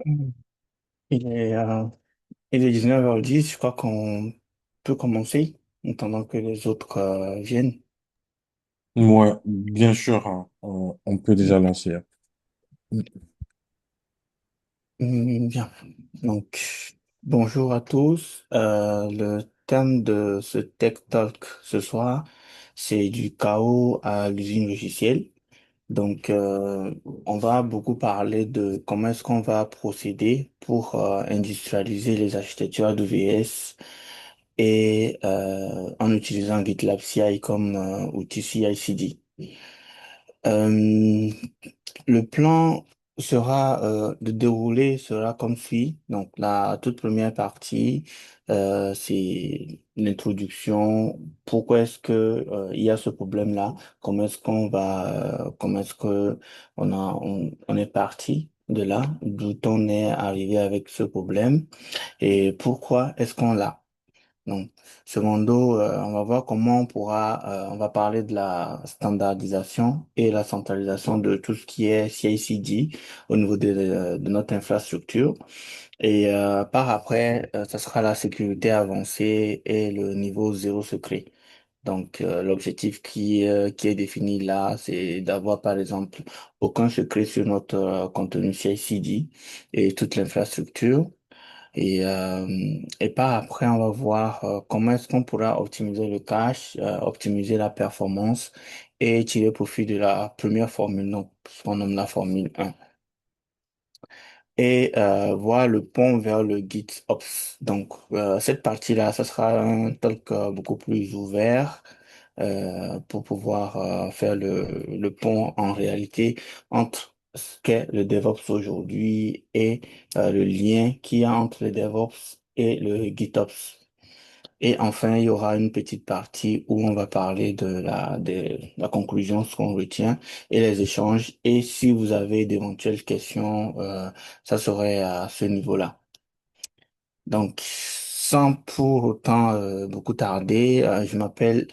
Il est, euh, il est 19h10, je crois qu'on peut commencer en attendant que les autres viennent. Ouais, bien sûr, hein, on peut déjà lancer. Bien. Donc, bonjour à tous. Le thème de ce Tech Talk ce soir, c'est du chaos à l'usine logicielle. Donc, on va beaucoup parler de comment est-ce qu'on va procéder pour industrialiser les architectures AWS et en utilisant GitLab CI comme outil CI/CD. Euh, le plan de dérouler sera comme suit. Donc, la toute première partie, c'est l'introduction. Pourquoi est-ce que, il y a ce problème-là? Comment est-ce que on est parti de là, d'où on est arrivé avec ce problème et pourquoi est-ce qu'on l'a? Donc, secondo, on va voir comment on va parler de la standardisation et la centralisation de tout ce qui est CI/CD au niveau de notre infrastructure. Et par après, ça sera la sécurité avancée et le niveau zéro secret. Donc, l'objectif qui est défini là, c'est d'avoir, par exemple, aucun secret sur notre contenu CI/CD et toute l'infrastructure. Et par après, on va voir comment est-ce qu'on pourra optimiser le cache, optimiser la performance et tirer profit de la première formule, donc ce qu'on nomme la formule 1. Et voir le pont vers le GitOps. Donc, cette partie-là, ça sera un talk beaucoup plus ouvert pour pouvoir faire le pont en réalité entre ce qu'est le DevOps aujourd'hui et le lien qu'il y a entre le DevOps et le GitOps. Et enfin, il y aura une petite partie où on va parler de la conclusion, ce qu'on retient et les échanges. Et si vous avez d'éventuelles questions, ça serait à ce niveau-là. Donc, sans pour autant beaucoup tarder, je m'appelle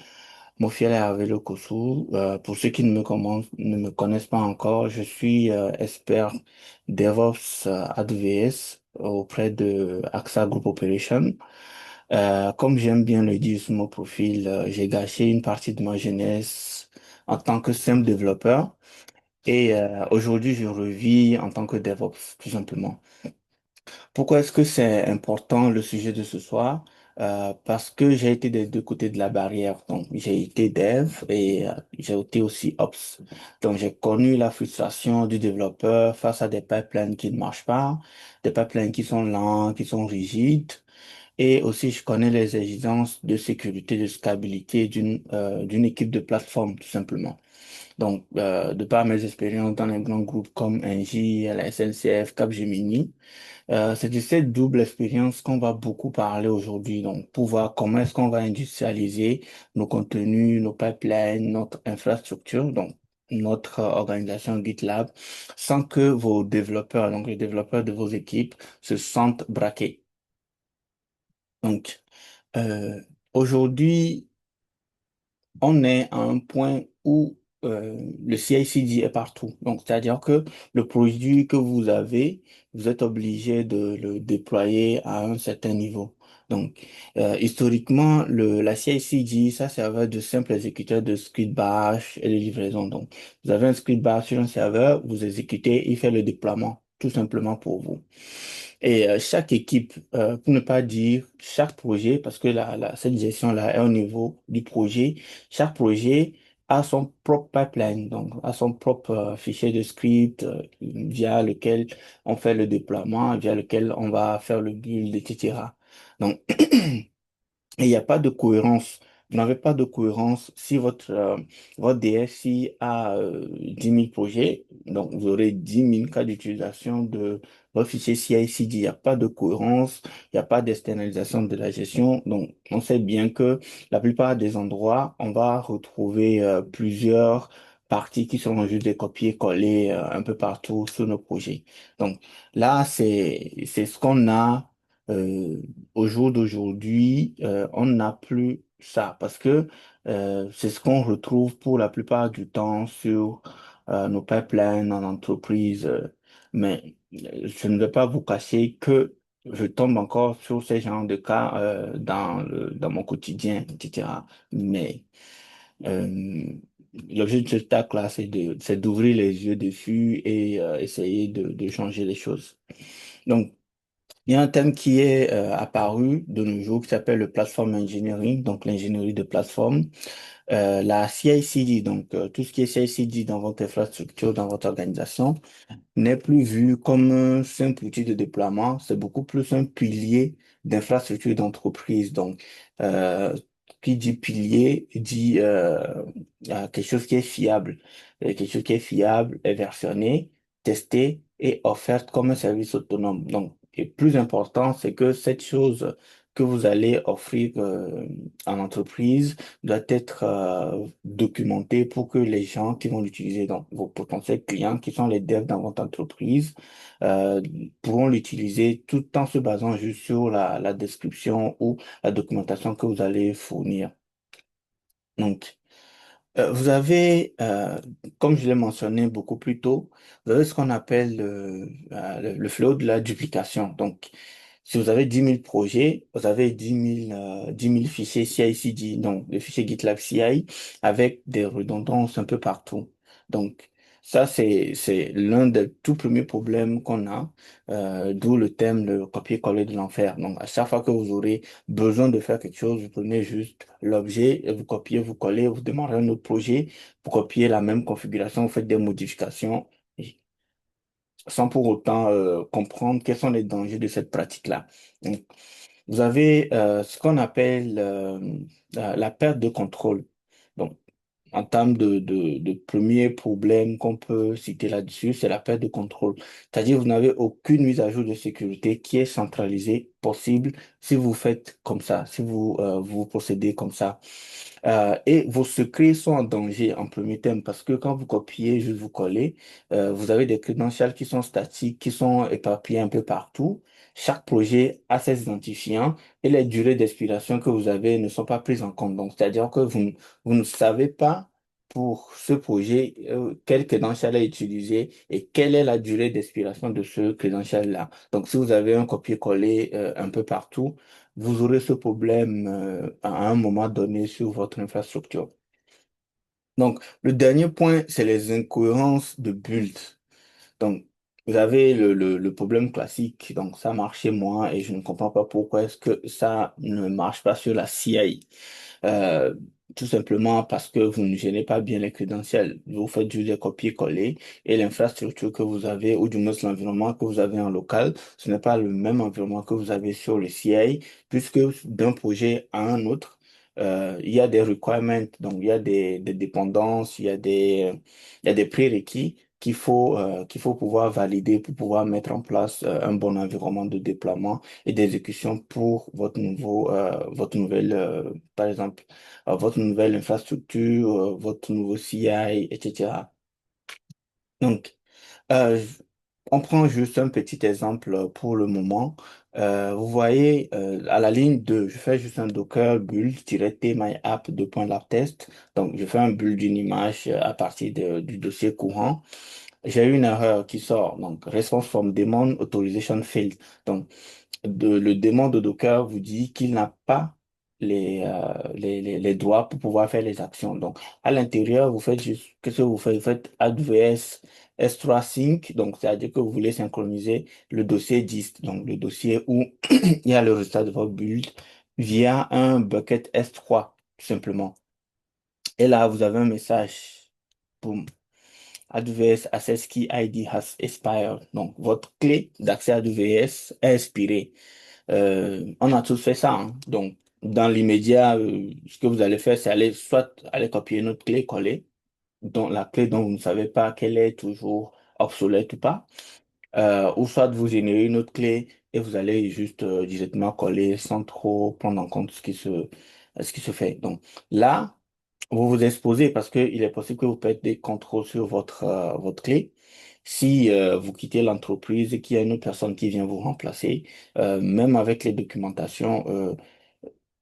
Mofiel Hervé Lekossou. Pour ceux qui ne me connaissent pas encore, je suis expert DevOps AWS auprès de AXA Group Operation. Comme j'aime bien le dire sur mon profil, j'ai gâché une partie de ma jeunesse en tant que simple développeur et aujourd'hui je revis en tant que DevOps, tout simplement. Pourquoi est-ce que c'est important le sujet de ce soir? Parce que j'ai été des deux côtés de la barrière. Donc, j'ai été dev et j'ai été aussi ops. Donc, j'ai connu la frustration du développeur face à des pipelines qui ne marchent pas, des pipelines qui sont lents, qui sont rigides. Et aussi, je connais les exigences de sécurité, de scalabilité d'une équipe de plateforme, tout simplement. Donc, de par mes expériences dans les grands groupes comme Engie, la SNCF, Capgemini, c'est de cette double expérience qu'on va beaucoup parler aujourd'hui. Donc, pour voir comment est-ce qu'on va industrialiser nos contenus, nos pipelines, notre infrastructure, donc notre organisation GitLab, sans que vos développeurs, donc les développeurs de vos équipes, se sentent braqués. Donc, euh, aujourd'hui, on est à un point où le CI/CD est partout. Donc, c'est-à-dire que le produit que vous avez, vous êtes obligé de le déployer à un certain niveau. Donc, historiquement, la CI/CD, ça servait de simple exécuteur de script bash et de livraison. Donc, vous avez un script bash sur un serveur, vous exécutez, il fait le déploiement, tout simplement pour vous. Et chaque équipe, pour ne pas dire chaque projet, parce que cette gestion-là est au niveau du projet, chaque projet a son propre pipeline, donc a son propre fichier de script via lequel on fait le déploiement, via lequel on va faire le build, etc. Donc, et il n'y a pas de cohérence. Vous n'avez pas de cohérence si votre DSI a 10 000 projets, donc vous aurez 10 000 cas d'utilisation de votre fichier CI/CD. Il n'y a pas de cohérence, il n'y a pas d'externalisation de la gestion. Donc, on sait bien que la plupart des endroits, on va retrouver plusieurs parties qui sont juste des copier-coller un peu partout sur nos projets. Donc, là, c'est ce qu'on a. euh, Au jour d'aujourd'hui, on n'a plus ça parce que c'est ce qu'on retrouve pour la plupart du temps sur nos pipelines en entreprise. Mais je ne vais pas vous cacher que je tombe encore sur ces genres de cas dans mon quotidien, etc. Mais euh, l'objet de ce tac-là, c'est d'ouvrir les yeux dessus et essayer de changer les choses. Donc, il y a un thème qui est apparu de nos jours qui s'appelle le platform engineering, donc l'ingénierie de plateforme. La CI/CD, donc tout ce qui est CI/CD dans votre infrastructure, dans votre organisation, n'est plus vu comme un simple outil de déploiement, c'est beaucoup plus un pilier d'infrastructure d'entreprise. Donc, euh, qui dit pilier dit quelque chose qui est fiable. Et quelque chose qui est fiable est versionné, testé et offert comme un service autonome. Donc, et plus important, c'est que cette chose que vous allez offrir en entreprise doit être documentée pour que les gens qui vont l'utiliser, donc vos potentiels clients qui sont les devs dans votre entreprise, euh, pourront l'utiliser tout en se basant juste sur la description ou la documentation que vous allez fournir. Donc, vous avez, comme je l'ai mentionné beaucoup plus tôt, vous avez ce qu'on appelle le flow de la duplication. Donc, si vous avez 10 000 projets, vous avez 10 000 fichiers CI/CD, donc le fichier GitLab CI, avec des redondances un peu partout. Donc, ça, c'est l'un des tout premiers problèmes qu'on a, d'où le thème, le copier-coller de l'enfer. Donc, à chaque fois que vous aurez besoin de faire quelque chose, vous prenez juste l'objet, et vous copiez, vous collez, vous démarrez un autre projet, vous copiez la même configuration, vous faites des modifications sans pour autant comprendre quels sont les dangers de cette pratique-là. Donc, vous avez ce qu'on appelle la perte de contrôle. Donc, en termes de premier problème qu'on peut citer là-dessus, c'est la perte de contrôle. C'est-à-dire, vous n'avez aucune mise à jour de sécurité qui est centralisée possible si vous faites comme ça, si vous procédez comme ça. Et vos secrets sont en danger en premier terme parce que quand vous copiez, juste vous collez, vous avez des crédentials qui sont statiques, qui sont éparpillés un peu partout. Chaque projet a ses identifiants et les durées d'expiration que vous avez ne sont pas prises en compte. Donc, c'est-à-dire que vous ne savez pas pour ce projet quel credential est utilisé et quelle est la durée d'expiration de ce credential-là. Donc, si vous avez un copier-coller un peu partout, vous aurez ce problème à un moment donné sur votre infrastructure. Donc, le dernier point, c'est les incohérences de build. Donc, vous avez le problème classique. Donc, ça marche chez moi et je ne comprends pas pourquoi est-ce que ça ne marche pas sur la CI. Euh, Tout simplement parce que vous ne gérez pas bien les crédentiels. Vous faites juste des copier-coller et l'infrastructure que vous avez, ou du moins l'environnement que vous avez en local, ce n'est pas le même environnement que vous avez sur le CI, puisque d'un projet à un autre, il y a des requirements, donc il y a des dépendances, il y a des prérequis qu'il faut pouvoir valider pour pouvoir mettre en place un bon environnement de déploiement et d'exécution pour votre nouvelle, par exemple, votre nouvelle infrastructure, votre nouveau CI, etc. Donc, on prend juste un petit exemple pour le moment. Vous voyez, à la ligne 2, je fais juste un docker build-tmyapp 2.labtest. Donc, je fais un build d'une image à partir du dossier courant. J'ai eu une erreur qui sort. Donc, response from daemon authorization failed. Donc, le démon de Docker vous dit qu'il n'a pas les droits pour pouvoir faire les actions. Donc, à l'intérieur, vous faites juste, qu'est-ce que vous faites? Vous faites AWS S3 Sync, donc c'est-à-dire que vous voulez synchroniser le dossier dist, donc le dossier où il y a le résultat de votre build via un bucket S3, tout simplement. Et là, vous avez un message. Boum. AWS Access Key ID has expired. Donc, votre clé d'accès à AWS est expirée. On a tous fait ça, hein. Donc, dans l'immédiat, ce que vous allez faire, c'est aller soit aller copier notre clé, coller, dont la clé dont vous ne savez pas qu'elle est toujours obsolète ou pas, ou soit vous générez une autre clé et vous allez juste directement coller sans trop prendre en compte ce qui se fait. Donc là, vous vous exposez parce qu'il est possible que vous perdez des contrôles sur votre clé. Si vous quittez l'entreprise et qu'il y a une autre personne qui vient vous remplacer, même avec les documentations,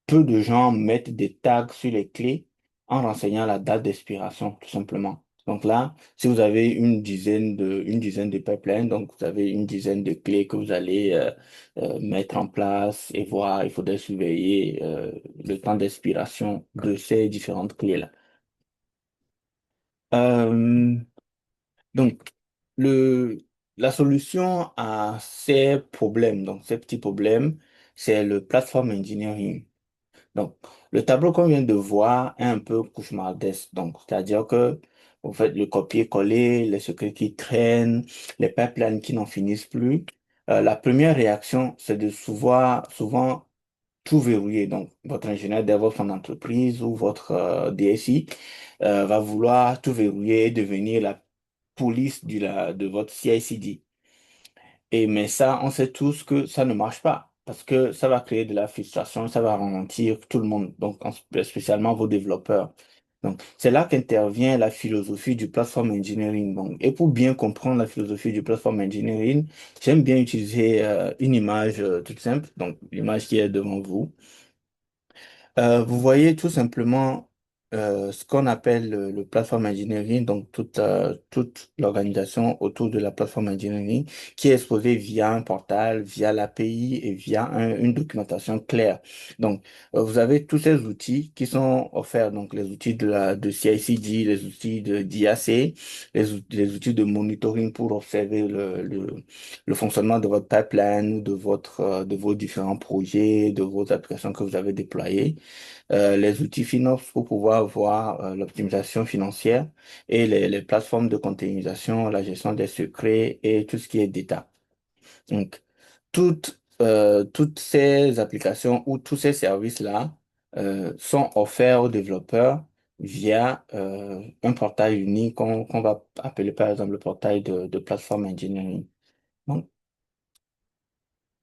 peu de gens mettent des tags sur les clés en renseignant la date d'expiration, tout simplement. Donc là, si vous avez une dizaine de pipelines, donc vous avez une dizaine de clés que vous allez mettre en place et voir, il faudrait surveiller le temps d'expiration de ces différentes clés-là. Euh, donc, le, la solution à ces problèmes, donc ces petits problèmes, c'est le platform engineering. Donc, le tableau qu'on vient de voir est un peu cauchemardesque. Donc, c'est-à-dire que vous faites le copier-coller, les secrets qui traînent, les pipelines qui n'en finissent plus. La première réaction, c'est de souvent tout verrouiller. Donc, votre ingénieur DevOps en entreprise ou votre DSI va vouloir tout verrouiller et devenir la police de votre CI/CD. Mais ça, on sait tous que ça ne marche pas parce que ça va créer de la frustration, ça va ralentir tout le monde, donc spécialement vos développeurs. Donc, c'est là qu'intervient la philosophie du platform engineering. Donc, et pour bien comprendre la philosophie du platform engineering, j'aime bien utiliser une image toute simple, donc l'image qui est devant vous. Vous voyez tout simplement ce qu'on appelle le platform engineering, donc toute l'organisation autour de la platform engineering qui est exposée via un portal, via l'API et via une documentation claire. Donc, vous avez tous ces outils qui sont offerts, donc les outils de CI/CD, les outils d'IAC, les outils de monitoring pour observer le fonctionnement de votre pipeline, de vos différents projets, de vos applications que vous avez déployées, les outils FinOps pour pouvoir voir l'optimisation financière et les plateformes de containerisation, la gestion des secrets et tout ce qui est data. Donc, toutes ces applications ou tous ces services-là sont offerts aux développeurs via un portail unique qu'on va appeler par exemple le portail de Platform Engineering. Donc,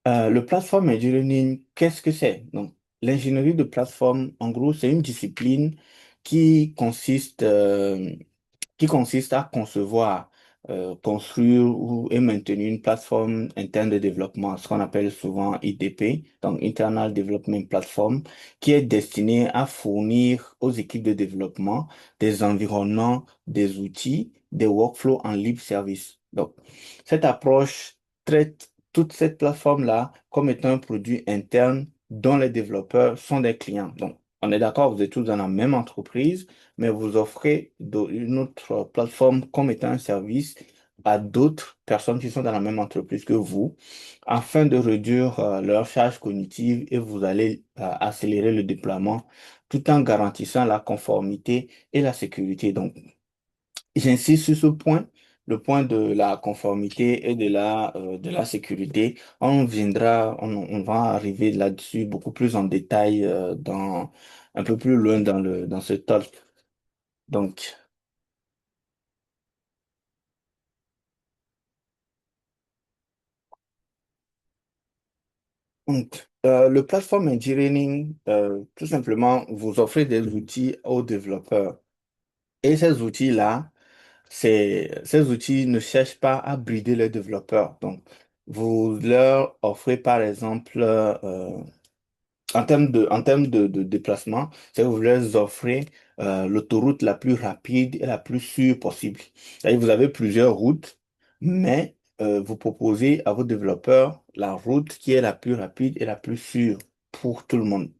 le platform engineering, qu'est-ce que c'est? Donc, l'ingénierie de plateforme, en gros, c'est une discipline qui consiste, euh, qui consiste à concevoir, construire et maintenir une plateforme interne de développement, ce qu'on appelle souvent IDP, donc Internal Development Platform, qui est destinée à fournir aux équipes de développement des environnements, des outils, des workflows en libre service. Donc, cette approche traite toute cette plateforme-là comme étant un produit interne dont les développeurs sont des clients. Donc, on est d'accord, vous êtes tous dans la même entreprise, mais vous offrez une autre plateforme comme étant un service à d'autres personnes qui sont dans la même entreprise que vous, afin de réduire leur charge cognitive et vous allez accélérer le déploiement tout en garantissant la conformité et la sécurité. Donc, j'insiste sur ce point, le point de la conformité et de la sécurité. On va arriver là-dessus beaucoup plus en détail un peu plus loin dans ce talk. Donc, le platform engineering, tout simplement, vous offrez des outils aux développeurs. Et ces outils-là, ces outils ne cherchent pas à brider les développeurs. Donc, vous leur offrez, par exemple, en termes de déplacement, c'est que vous leur offrez l'autoroute la plus rapide et la plus sûre possible. C'est-à-dire que vous avez plusieurs routes, mais vous proposez à vos développeurs la route qui est la plus rapide et la plus sûre pour tout le monde.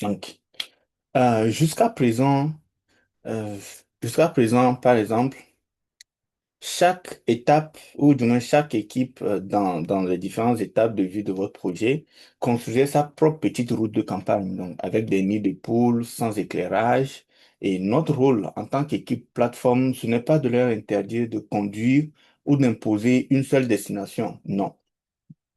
Donc, jusqu'à présent, euh, par exemple, chaque étape, ou du moins chaque équipe dans les différentes étapes de vie de votre projet, construisait sa propre petite route de campagne, donc avec des nids de poules, sans éclairage. Et notre rôle en tant qu'équipe plateforme, ce n'est pas de leur interdire de conduire ou d'imposer une seule destination. Non.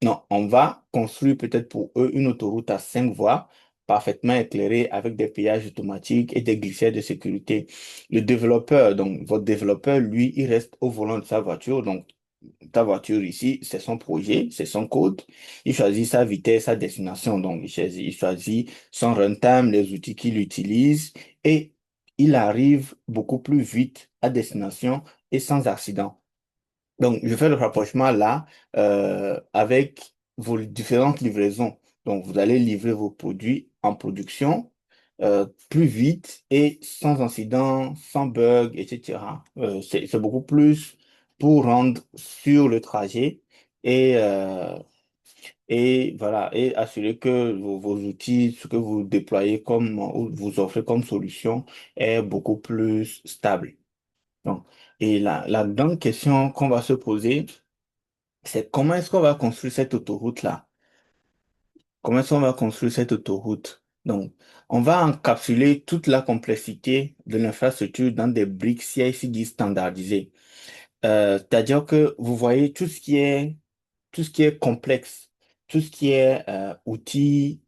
Non, on va construire peut-être pour eux une autoroute à 5 voies, parfaitement éclairée avec des péages automatiques et des glissières de sécurité. Le développeur, donc votre développeur, lui, il reste au volant de sa voiture. Donc, ta voiture ici, c'est son projet, c'est son code. Il choisit sa vitesse, sa destination. Donc, il choisit son runtime, les outils qu'il utilise et il arrive beaucoup plus vite à destination et sans accident. Donc, je fais le rapprochement là avec vos différentes livraisons. Donc, vous allez livrer vos produits en production plus vite et sans incident, sans bug, etc. C'est beaucoup plus pour rendre sur le trajet et, euh, et voilà, et assurer que vos outils, ce que vous déployez comme, ou vous offrez comme solution est beaucoup plus stable. Donc, et la grande question qu'on va se poser, c'est comment est-ce qu'on va construire cette autoroute-là? Comment est-ce qu'on va construire cette autoroute? Donc, on va encapsuler toute la complexité de l'infrastructure dans des briques CI/CD standardisées. C'est-à-dire que vous voyez tout ce qui est complexe, tout ce qui est outils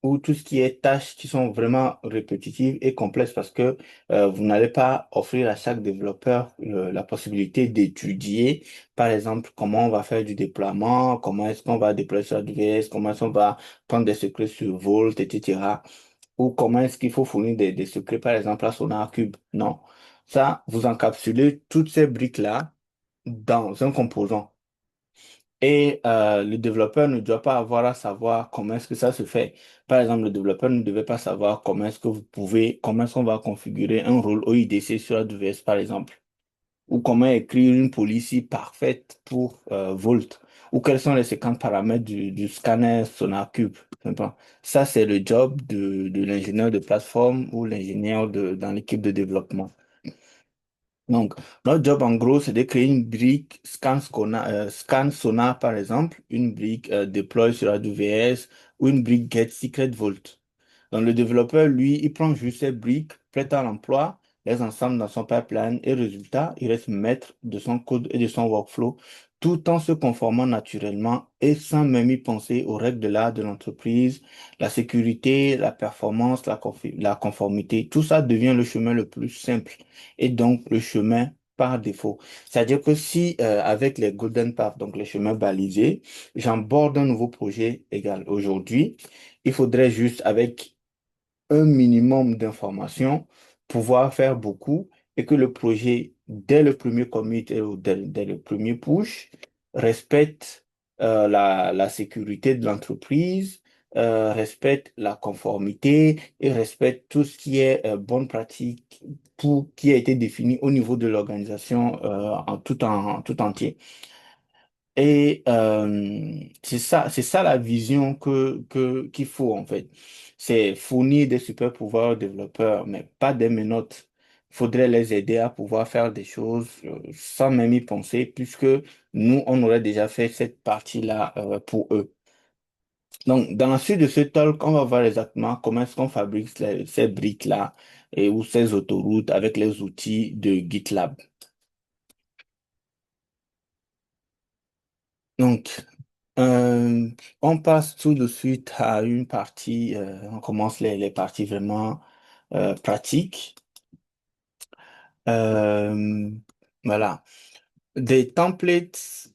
ou tout ce qui est tâches qui sont vraiment répétitives et complexes parce que vous n'allez pas offrir à chaque développeur la possibilité d'étudier, par exemple, comment on va faire du déploiement, comment est-ce qu'on va déployer sur AWS, comment est-ce qu'on va prendre des secrets sur Vault, etc. Ou comment est-ce qu'il faut fournir des secrets, par exemple, à SonarCube. Non. Ça, vous encapsulez toutes ces briques-là dans un composant. Et le développeur ne doit pas avoir à savoir comment est-ce que ça se fait. Par exemple, le développeur ne devait pas savoir comment est-ce que vous pouvez, comment est-ce qu'on va configurer un rôle OIDC sur AWS, par exemple. Ou comment écrire une policy parfaite pour Volt. Ou quels sont les 50 paramètres du scanner SonarCube. Je sais pas. Ça, c'est le job de l'ingénieur de plateforme ou l'ingénieur dans l'équipe de développement. Donc, notre job, en gros, c'est de créer une brique Scan Sonar, par exemple, une brique deploy sur AWS ou une brique Get Secret Vault. Donc, le développeur, lui, il prend juste ces briques, prête à l'emploi, les ensemble dans son pipeline et résultat, il reste maître de son code et de son workflow tout en se conformant naturellement et sans même y penser aux règles de l'art de l'entreprise, la sécurité, la performance, la conformité. Tout ça devient le chemin le plus simple et donc le chemin par défaut. C'est-à-dire que si avec les Golden Path, donc les chemins balisés, j'emborde un nouveau projet égal aujourd'hui, il faudrait juste avec un minimum d'informations, pouvoir faire beaucoup et que le projet, dès le premier commit ou dès le premier push, respecte la sécurité de l'entreprise, respecte la conformité et respecte tout ce qui est bonne pratique qui a été défini au niveau de l'organisation en tout entier. Et c'est ça la vision qu'il faut en fait. C'est fournir des super pouvoirs aux développeurs, mais pas des menottes. Il faudrait les aider à pouvoir faire des choses sans même y penser, puisque nous, on aurait déjà fait cette partie-là pour eux. Donc, dans la suite de ce talk, on va voir exactement comment est-ce qu'on fabrique ces briques-là et ou ces autoroutes avec les outils de GitLab. Donc, Euh, on passe tout de suite à une partie, on commence les parties vraiment pratiques. Euh, voilà. Des templates,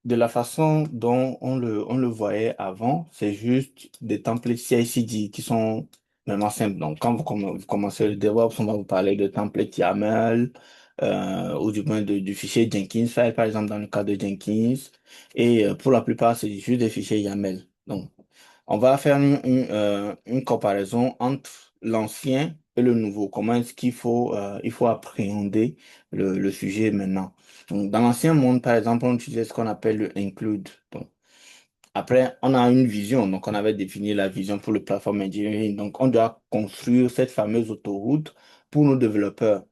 de la façon dont on le voyait avant, c'est juste des templates CI/CD qui sont vraiment simples. Donc, quand vous commencez le DevOps, on va vous parler de templates YAML, ou du moins du fichier Jenkins file, par exemple, dans le cas de Jenkins. Et pour la plupart, c'est juste des fichiers YAML. Donc, on va faire une comparaison entre l'ancien et le nouveau. Comment est-ce il faut appréhender le sujet maintenant. Donc, dans l'ancien monde, par exemple, on utilisait ce qu'on appelle le include. Donc, après, on a une vision. Donc, on avait défini la vision pour le platform engineering. Donc, on doit construire cette fameuse autoroute pour nos développeurs.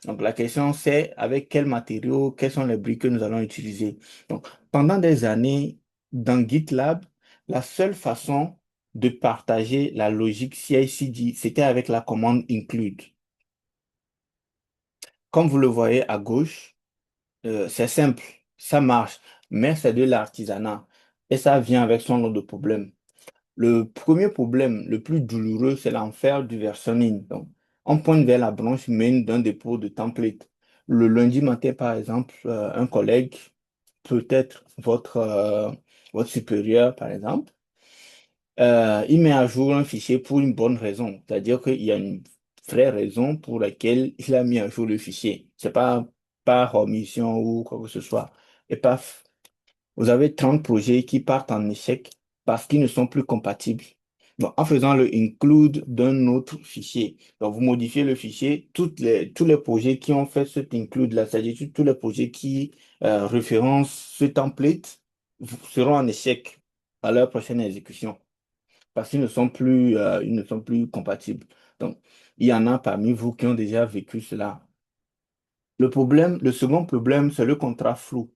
Donc, la question, c'est avec quels matériaux, quels sont les briques que nous allons utiliser. Donc, pendant des années, dans GitLab, la seule façon de partager la logique CI/CD, c'était avec la commande include. Comme vous le voyez à gauche, c'est simple, ça marche, mais c'est de l'artisanat et ça vient avec son lot de problèmes. Le premier problème, le plus douloureux, c'est l'enfer du versionning. Donc, on pointe vers la branche main d'un dépôt de template. Le lundi matin, par exemple, un collègue, peut-être votre supérieur, par exemple, il met à jour un fichier pour une bonne raison. C'est-à-dire qu'il y a une vraie raison pour laquelle il a mis à jour le fichier. C'est pas par omission ou quoi que ce soit. Et paf, vous avez 30 projets qui partent en échec parce qu'ils ne sont plus compatibles. Donc, en faisant le include d'un autre fichier. Donc, vous modifiez le fichier, tous les projets qui ont fait cet include-là, c'est-à-dire tous les projets qui référencent ce template seront en échec à leur prochaine exécution parce ils ne sont plus compatibles. Donc, il y en a parmi vous qui ont déjà vécu cela. Le second problème, c'est le contrat flou.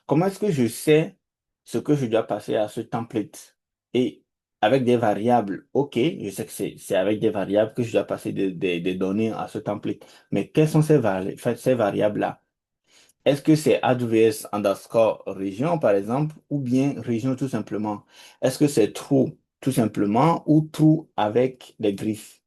Comment est-ce que je sais ce que je dois passer à ce template? Et avec des variables, ok, je sais que c'est avec des variables que je dois passer des données à ce template. Mais quelles sont ces variables-là? Est-ce que c'est AWS underscore région, par exemple, ou bien région tout simplement? Est-ce que c'est true tout simplement ou true avec des griffes?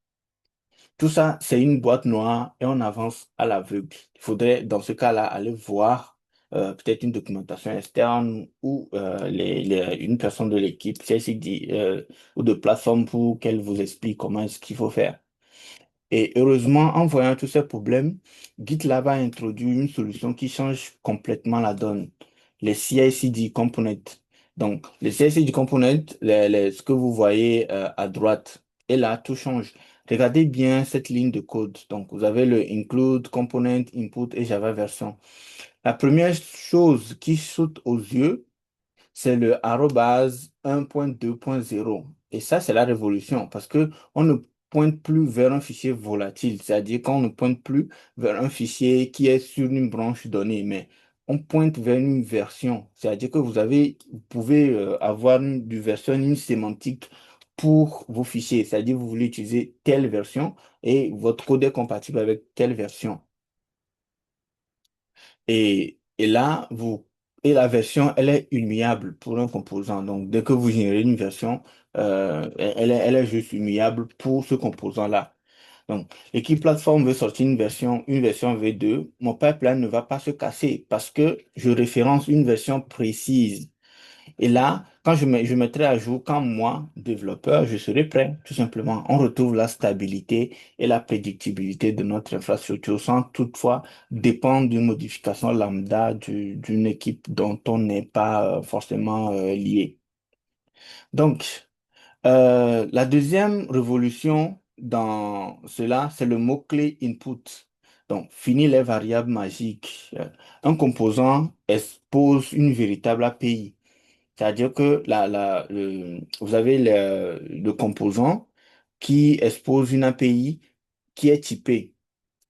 Tout ça, c'est une boîte noire et on avance à l'aveugle. Il faudrait, dans ce cas-là, aller voir peut-être une documentation externe ou une personne de l'équipe, CICD, ou de plateforme pour qu'elle vous explique comment est-ce qu'il faut faire. Et heureusement, en voyant tous ces problèmes, GitLab a introduit une solution qui change complètement la donne. Les CI/CD components. Donc, les CI/CD components, ce que vous voyez à droite, et là, tout change. Regardez bien cette ligne de code. Donc, vous avez le include, component, input et Java version. La première chose qui saute aux yeux, c'est le arrobase 1.2.0. Et ça, c'est la révolution parce que on ne pointe plus vers un fichier volatile, c'est-à-dire qu'on ne pointe plus vers un fichier qui est sur une branche donnée, mais on pointe vers une version, c'est-à-dire que vous pouvez avoir du versionning sémantique pour vos fichiers, c'est-à-dire vous voulez utiliser telle version et votre code est compatible avec telle version. Et là, et la version, elle est immuable pour un composant. Donc, dès que vous générez une version, elle est juste immuable pour ce composant-là. Donc, l'équipe plateforme veut sortir une version V2. Mon pipeline ne va pas se casser parce que je référence une version précise. Et là, je mettrai à jour, quand moi, développeur, je serai prêt, tout simplement. On retrouve la stabilité et la prédictibilité de notre infrastructure sans toutefois dépendre d'une modification lambda d'une équipe dont on n'est pas forcément lié. Donc, la deuxième révolution dans cela, c'est le mot-clé input. Donc, fini les variables magiques. Un composant expose une véritable API. C'est-à-dire que vous avez le composant qui expose une API qui est typée,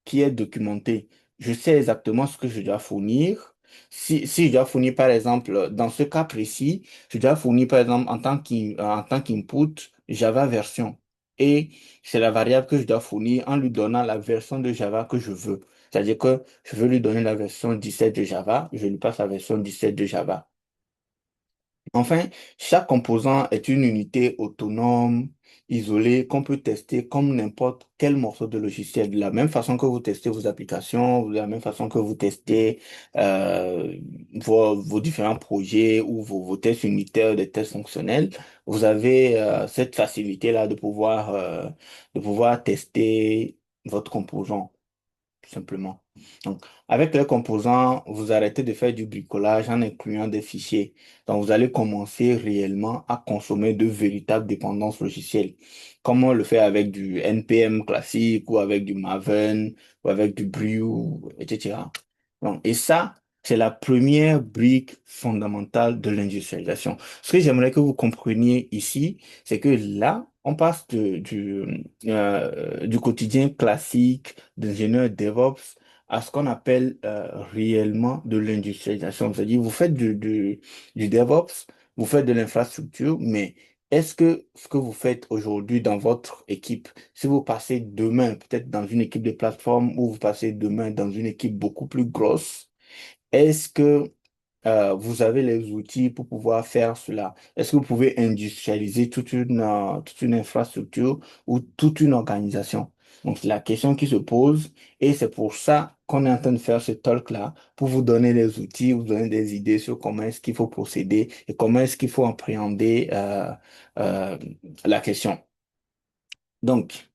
qui est documentée. Je sais exactement ce que je dois fournir. Si je dois fournir, par exemple, dans ce cas précis, je dois fournir, par exemple, en tant qu'input, Java version. Et c'est la variable que je dois fournir en lui donnant la version de Java que je veux. C'est-à-dire que je veux lui donner la version 17 de Java, je lui passe la version 17 de Java. Enfin, chaque composant est une unité autonome, isolée, qu'on peut tester comme n'importe quel morceau de logiciel. De la même façon que vous testez vos applications, de la même façon que vous testez vos différents projets ou vos tests unitaires, des tests fonctionnels, vous avez cette facilité-là de pouvoir tester votre composant tout simplement. Donc, avec les composants, vous arrêtez de faire du bricolage en incluant des fichiers. Donc, vous allez commencer réellement à consommer de véritables dépendances logicielles, comme on le fait avec du NPM classique ou avec du Maven ou avec du Brew, etc. Donc, et ça, c'est la première brique fondamentale de l'industrialisation. Ce que j'aimerais que vous compreniez ici, c'est que là, on passe du quotidien classique d'ingénieur DevOps à ce qu'on appelle réellement de l'industrialisation. C'est-à-dire, vous faites du DevOps, vous faites de l'infrastructure, mais est-ce que ce que vous faites aujourd'hui dans votre équipe, si vous passez demain peut-être dans une équipe de plateforme ou vous passez demain dans une équipe beaucoup plus grosse, est-ce que vous avez les outils pour pouvoir faire cela? Est-ce que vous pouvez industrialiser toute une infrastructure ou toute une organisation? Donc, c'est la question qui se pose et c'est pour ça qu'on est en train de faire ce talk-là, pour vous donner les outils, vous donner des idées sur comment est-ce qu'il faut procéder et comment est-ce qu'il faut appréhender euh, la question. Donc,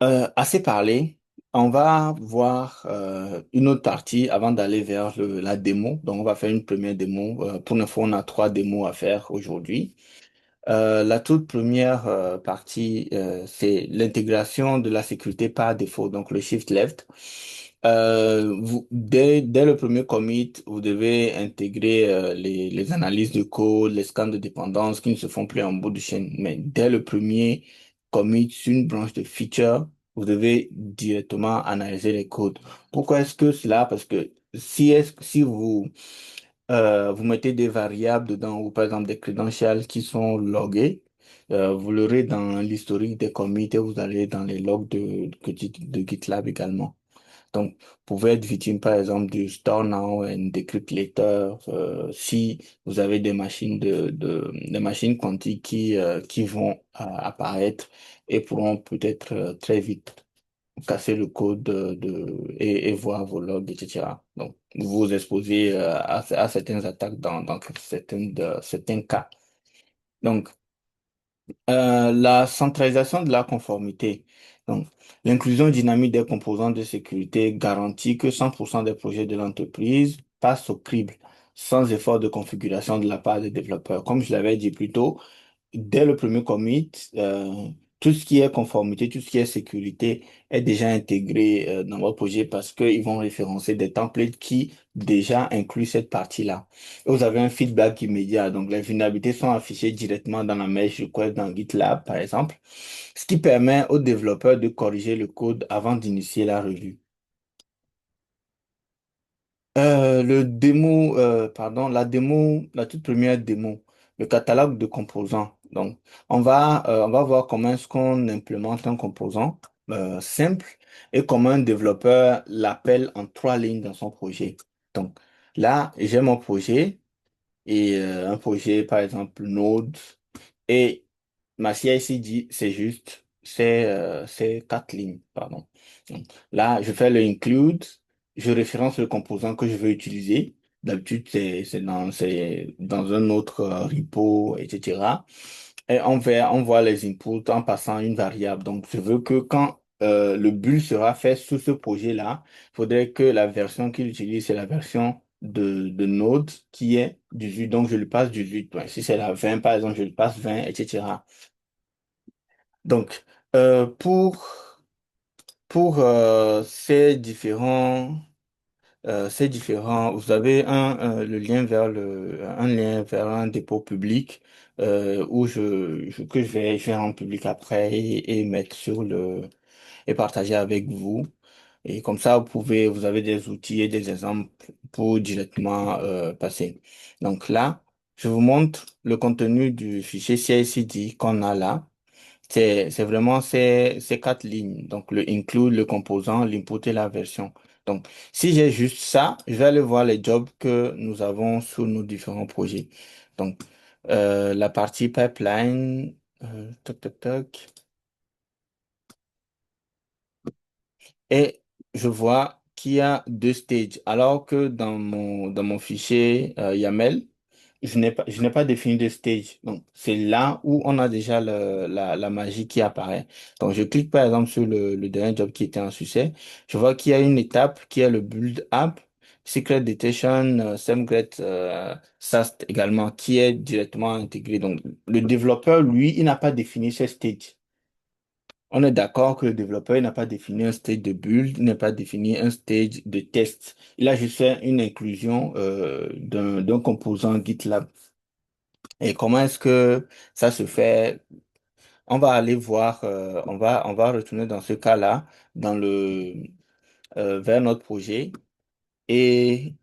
assez parlé. On va voir une autre partie avant d'aller vers la démo. Donc, on va faire une première démo. Pour l'instant, on a trois démos à faire aujourd'hui. La toute première partie, c'est l'intégration de la sécurité par défaut, donc le shift left. Dès le premier commit, vous devez intégrer les analyses de code, les scans de dépendance qui ne se font plus en bout de chaîne. Mais dès le premier commit sur une branche de feature, vous devez directement analyser les codes. Pourquoi est-ce que cela? Parce que si vous mettez des variables dedans, ou par exemple des credentials qui sont logués. Vous l'aurez dans l'historique des commits et vous allez dans les logs de GitLab également. Donc, vous pouvez être victime, par exemple, du Store Now and Decrypt Later, si vous avez des machines quantiques qui vont apparaître et pourront peut-être très vite casser le code et voir vos logs, etc. Donc, vous vous exposez à certaines attaques dans certains cas. Donc, la centralisation de la conformité. Donc, l'inclusion dynamique des composants de sécurité garantit que 100% des projets de l'entreprise passent au crible sans effort de configuration de la part des développeurs. Comme je l'avais dit plus tôt, dès le premier commit, tout ce qui est conformité, tout ce qui est sécurité est déjà intégré dans votre projet parce qu'ils vont référencer des templates qui déjà incluent cette partie-là. Et vous avez un feedback immédiat. Donc, les vulnérabilités sont affichées directement dans la merge request dans GitLab, par exemple, ce qui permet aux développeurs de corriger le code avant d'initier la revue. La toute première démo, le catalogue de composants. Donc, on va voir comment est-ce qu'on implémente un composant simple et comment un développeur l'appelle en trois lignes dans son projet. Donc, là, j'ai mon projet et un projet, par exemple, Node. Et ma CI/CD, c'est quatre lignes, pardon. Donc, là, je fais le include, je référence le composant que je veux utiliser. D'habitude, c'est dans un autre repo, etc. Et on voit les inputs en passant une variable. Donc, je veux que quand le build sera fait sous ce projet-là, il faudrait que la version qu'il utilise, c'est la version de Node qui est 18. Donc, je lui passe 18. Ouais, si c'est la 20, par exemple, je lui passe 20, etc. Donc, euh, pour, pour ces différents, vous avez un lien vers un dépôt public où je vais rendre public après et mettre et partager avec vous. Et comme ça, vous avez des outils et des exemples pour directement passer. Donc là, je vous montre le contenu du fichier CI/CD qu'on a là. C'est vraiment ces quatre lignes. Donc, le include, le composant, l'input et la version. Donc, si j'ai juste ça, je vais aller voir les jobs que nous avons sur nos différents projets. Donc, la partie pipeline, toc, toc, toc. Et je vois qu'il y a deux stages, alors que dans mon fichier YAML, je n'ai pas défini de stage. Donc, c'est là où on a déjà la magie qui apparaît. Donc, je clique par exemple sur le dernier job qui était en succès. Je vois qu'il y a une étape qui est le build app, secret detection, SameGret, SAST également, qui est directement intégré. Donc, le développeur, lui, il n'a pas défini ce stage. On est d'accord que le développeur n'a pas défini un stage de build, n'a pas défini un stage de test. Il a juste fait une inclusion d'un composant GitLab. Et comment est-ce que ça se fait? On va aller voir, on va retourner dans ce cas-là, vers notre projet et,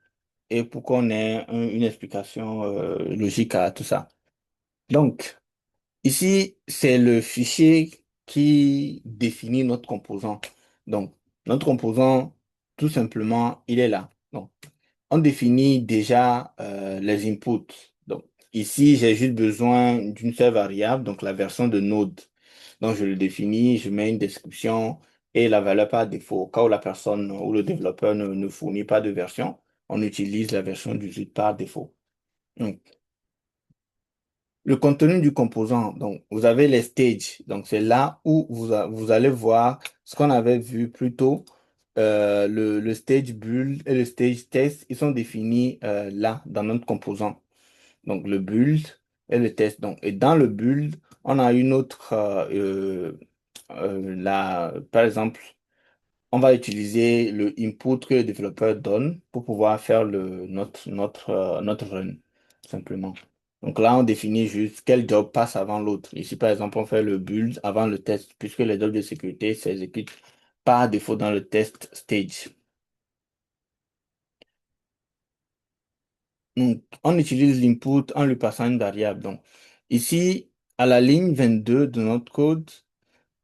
et pour qu'on ait une explication logique à tout ça. Donc, ici, c'est le fichier qui définit notre composant. Donc, notre composant, tout simplement, il est là. Donc, on définit déjà les inputs. Donc, ici, j'ai juste besoin d'une seule variable, donc la version de Node. Donc, je le définis, je mets une description et la valeur par défaut. Au cas où la personne ou le développeur ne fournit pas de version, on utilise la version 18 par défaut. Donc, le contenu du composant, donc vous avez les stages, donc c'est là où vous allez voir ce qu'on avait vu plus tôt, le stage build et le stage test, ils sont définis là dans notre composant. Donc le build, et le test. Donc, et dans le build, on a une autre, par exemple, on va utiliser le input que le développeur donne pour pouvoir faire notre run, simplement. Donc là, on définit juste quel job passe avant l'autre. Ici, par exemple, on fait le build avant le test, puisque les jobs de sécurité s'exécutent par défaut dans le test stage. Donc, on utilise l'input en lui passant une variable. Donc, ici, à la ligne 22 de notre code,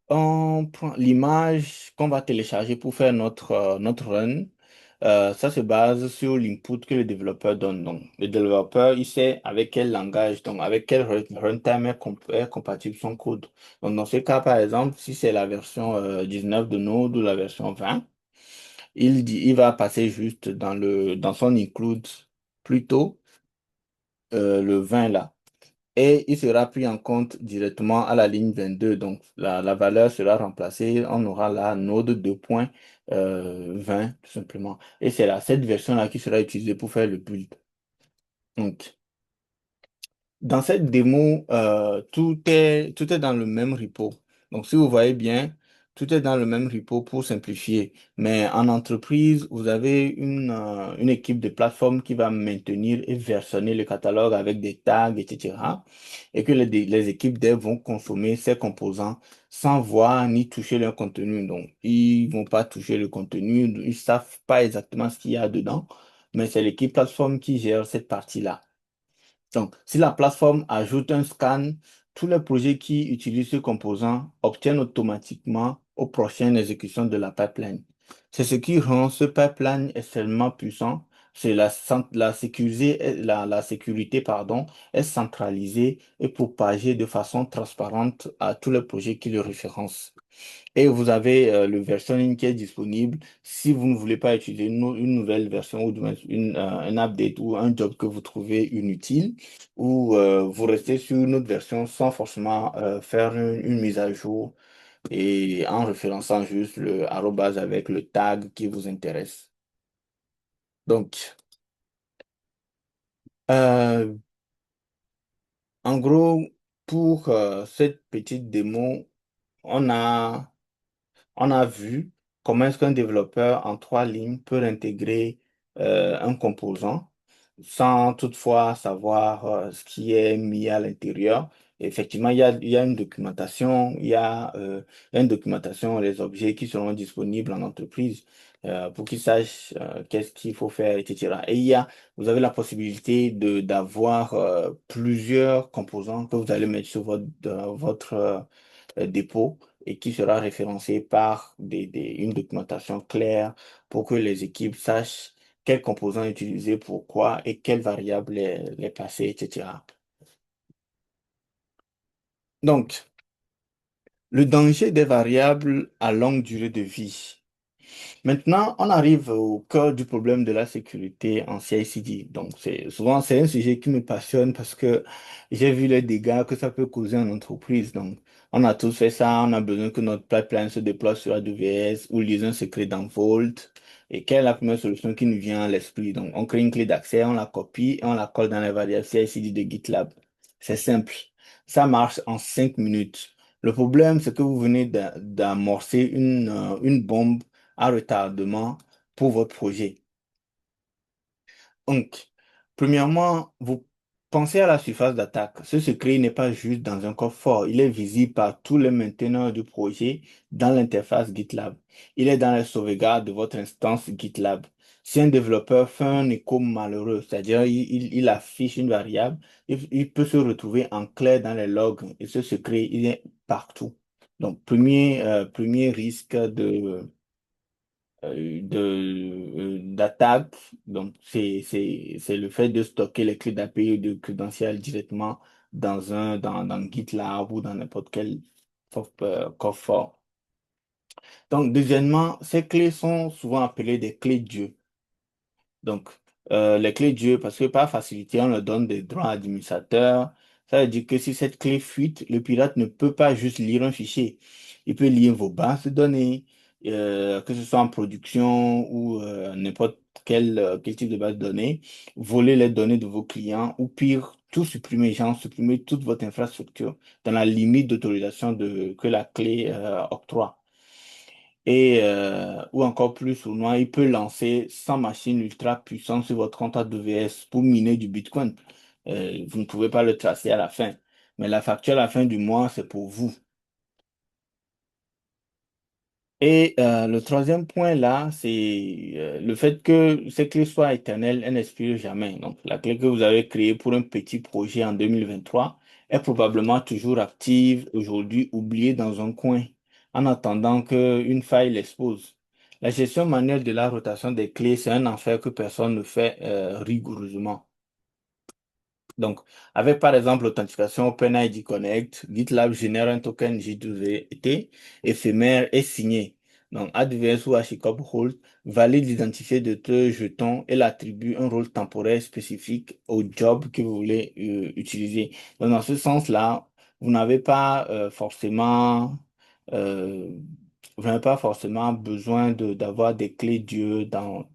on prend l'image qu'on va télécharger pour faire notre run. Ça se base sur l'input que le développeur donne. Donc, le développeur, il sait avec quel langage, donc avec quel runtime est compatible son code. Donc, dans ce cas, par exemple, si c'est la version 19 de Node ou la version 20, il va passer juste dans son include plutôt le 20 là. Et il sera pris en compte directement à la ligne 22. Donc, la valeur sera remplacée. On aura la node 2.20 tout simplement. Et c'est là, cette version-là qui sera utilisée pour faire le build. Donc, dans cette démo, tout est dans le même repo. Donc, si vous voyez bien, tout est dans le même repo pour simplifier. Mais en entreprise, vous avez une équipe de plateforme qui va maintenir et versionner le catalogue avec des tags, etc. Et que les équipes dev vont consommer ces composants sans voir ni toucher leur contenu. Donc, ils vont pas toucher le contenu, ils savent pas exactement ce qu'il y a dedans, mais c'est l'équipe plateforme qui gère cette partie-là. Donc, si la plateforme ajoute un scan, tous les projets qui utilisent ce composant obtiennent automatiquement aux prochaines exécutions de la pipeline. C'est ce qui rend ce pipeline extrêmement puissant. C'est la sécurité, pardon, est centralisée et propagée de façon transparente à tous les projets qui le référencent. Et vous avez le versioning qui est disponible si vous ne voulez pas utiliser une nouvelle version ou du moins un update ou un job que vous trouvez inutile ou vous restez sur une autre version sans forcément faire une mise à jour et en référençant juste le arrobase avec le tag qui vous intéresse. Donc, euh, en gros, pour cette petite démo, on a On a vu comment est-ce qu'un développeur en 3 lignes peut intégrer un composant sans toutefois savoir ce qui est mis à l'intérieur. Effectivement, il y a une documentation, une documentation des objets qui seront disponibles en entreprise pour qu'ils sachent qu'est-ce qu'il faut faire, etc. Et vous avez la possibilité d'avoir plusieurs composants que vous allez mettre sur votre dépôt et qui sera référencé par une documentation claire pour que les équipes sachent quels composants utiliser, pourquoi et quelles variables les passer, etc. Donc, le danger des variables à longue durée de vie. Maintenant, on arrive au cœur du problème de la sécurité en CI/CD. Donc, c'est un sujet qui me passionne parce que j'ai vu les dégâts que ça peut causer en entreprise. Donc, on a tous fait ça. On a besoin que notre pipeline se déploie sur AWS ou lise un secret dans Vault. Et quelle est la première solution qui nous vient à l'esprit? Donc, on crée une clé d'accès, on la copie et on la colle dans les variables CI/CD de GitLab. C'est simple. Ça marche en 5 minutes. Le problème, c'est que vous venez d'amorcer une bombe à retardement pour votre projet. Donc, premièrement, vous pensez à la surface d'attaque. Ce secret n'est pas juste dans un coffre-fort, il est visible par tous les mainteneurs du projet dans l'interface GitLab. Il est dans les sauvegardes de votre instance GitLab. Si un développeur fait un écho malheureux, c'est-à-dire il affiche une variable, il peut se retrouver en clair dans les logs et ce secret, il est partout. Donc, premier risque d'attaque. Donc, c'est le fait de stocker les clés d'API ou de crédentiels directement dans GitLab ou dans n'importe quel coffre-fort. Donc, deuxièmement, ces clés sont souvent appelées des clés Dieu. Donc, les clés Dieu, parce que par facilité, on leur donne des droits administrateurs. Ça veut dire que si cette clé fuite, le pirate ne peut pas juste lire un fichier. Il peut lire vos bases de données, que ce soit en production ou n'importe quel type de base de données, voler les données de vos clients ou pire, tout supprimer, genre supprimer toute votre infrastructure dans la limite d'autorisation que la clé octroie. Et ou encore plus souvent, il peut lancer 100 machines ultra puissantes sur votre compte AWS pour miner du Bitcoin. Vous ne pouvez pas le tracer à la fin. Mais la facture à la fin du mois, c'est pour vous. Et le troisième point là, c'est le fait que ces clés soient éternelles, elles n'expirent jamais. Donc, la clé que vous avez créée pour un petit projet en 2023 est probablement toujours active aujourd'hui, oubliée dans un coin, en attendant qu'une faille l'expose. La gestion manuelle de la rotation des clés, c'est un enfer que personne ne fait rigoureusement. Donc, avec par exemple l'authentification OpenID Connect, GitLab génère un token J2ET éphémère et signé. Donc, AWS ou HashiCorp Hold valide l'identifié de deux jetons et l'attribue un rôle temporaire spécifique au job que vous voulez utiliser. Donc, dans ce sens-là, vous n'avez pas euh, vous n'avez pas forcément besoin d'avoir des clés Dieu dans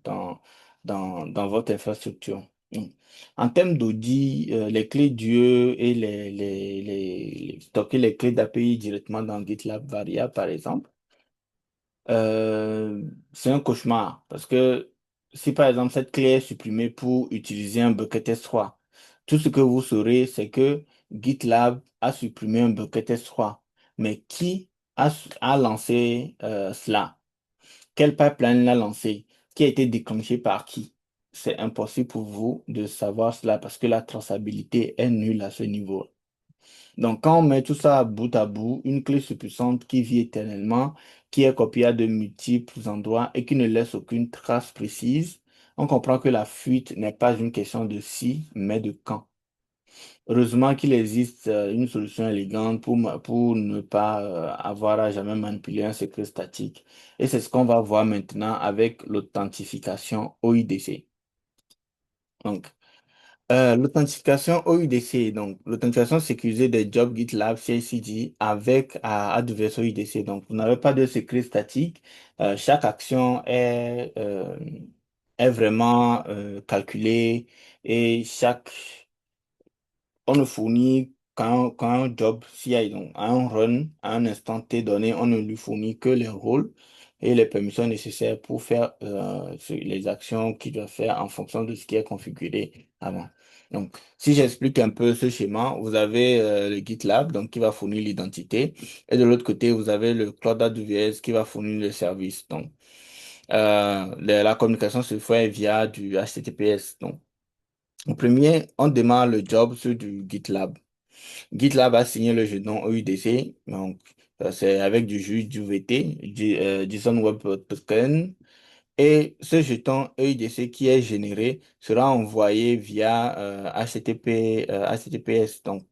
votre infrastructure. En termes d'audit, les clés Dieu et stocker les clés d'API directement dans GitLab Varia, par exemple, c'est un cauchemar parce que si par exemple cette clé est supprimée pour utiliser un bucket S3, tout ce que vous saurez, c'est que GitLab a supprimé un bucket S3. Mais qui a lancé cela? Quel pipeline l'a lancé? Qui a été déclenché par qui? C'est impossible pour vous de savoir cela parce que la traçabilité est nulle à ce niveau. Donc, quand on met tout ça bout à bout, une clé puissante qui vit éternellement, qui est copiée à de multiples endroits et qui ne laisse aucune trace précise, on comprend que la fuite n'est pas une question de si, mais de quand. Heureusement qu'il existe une solution élégante pour ne pas avoir à jamais manipuler un secret statique. Et c'est ce qu'on va voir maintenant avec l'authentification OIDC. Donc, l'authentification OIDC, donc l'authentification sécurisée des jobs GitLab CI/CD avec AWS OIDC. Donc, vous n'avez pas de secret statique. Chaque action est vraiment calculée et on ne fournit quand un job CI, donc à un run, à un instant T donné, on ne lui fournit que les rôles et les permissions nécessaires pour faire les actions qu'il doit faire en fonction de ce qui est configuré avant. Donc, si j'explique un peu ce schéma, vous avez le GitLab, donc qui va fournir l'identité, et de l'autre côté, vous avez le Cloud AWS qui va fournir le service. Donc, la communication se fait via du HTTPS. Donc, au premier, on démarre le job sur du GitLab. GitLab a signé le jeton OUDC, donc c'est avec du JWT, JSON Web Token. Et ce jeton EIDC qui est généré sera envoyé via HTTPS, donc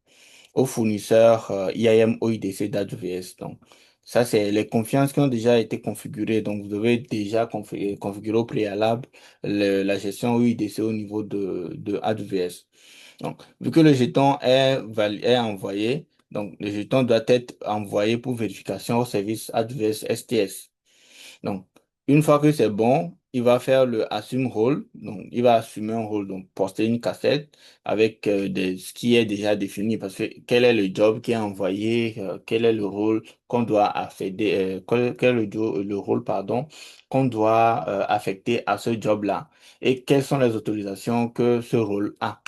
aux fournisseurs IAM OIDC d'AWS. Donc, ça, c'est les confiances qui ont déjà été configurées. Donc, vous devez déjà configurer au préalable la gestion OIDC au niveau de AWS. Donc, vu que le jeton est envoyé, donc le jeton doit être envoyé pour vérification au service AWS STS. Donc, une fois que c'est bon, il va faire le assume role. Donc, il va assumer un rôle, donc poster une cassette avec ce qui est déjà défini. Parce que quel est le job qui est envoyé, quel est le rôle qu'on doit affecter, quel est le rôle, pardon, qu'on doit affecter à ce job-là. Et quelles sont les autorisations que ce rôle a.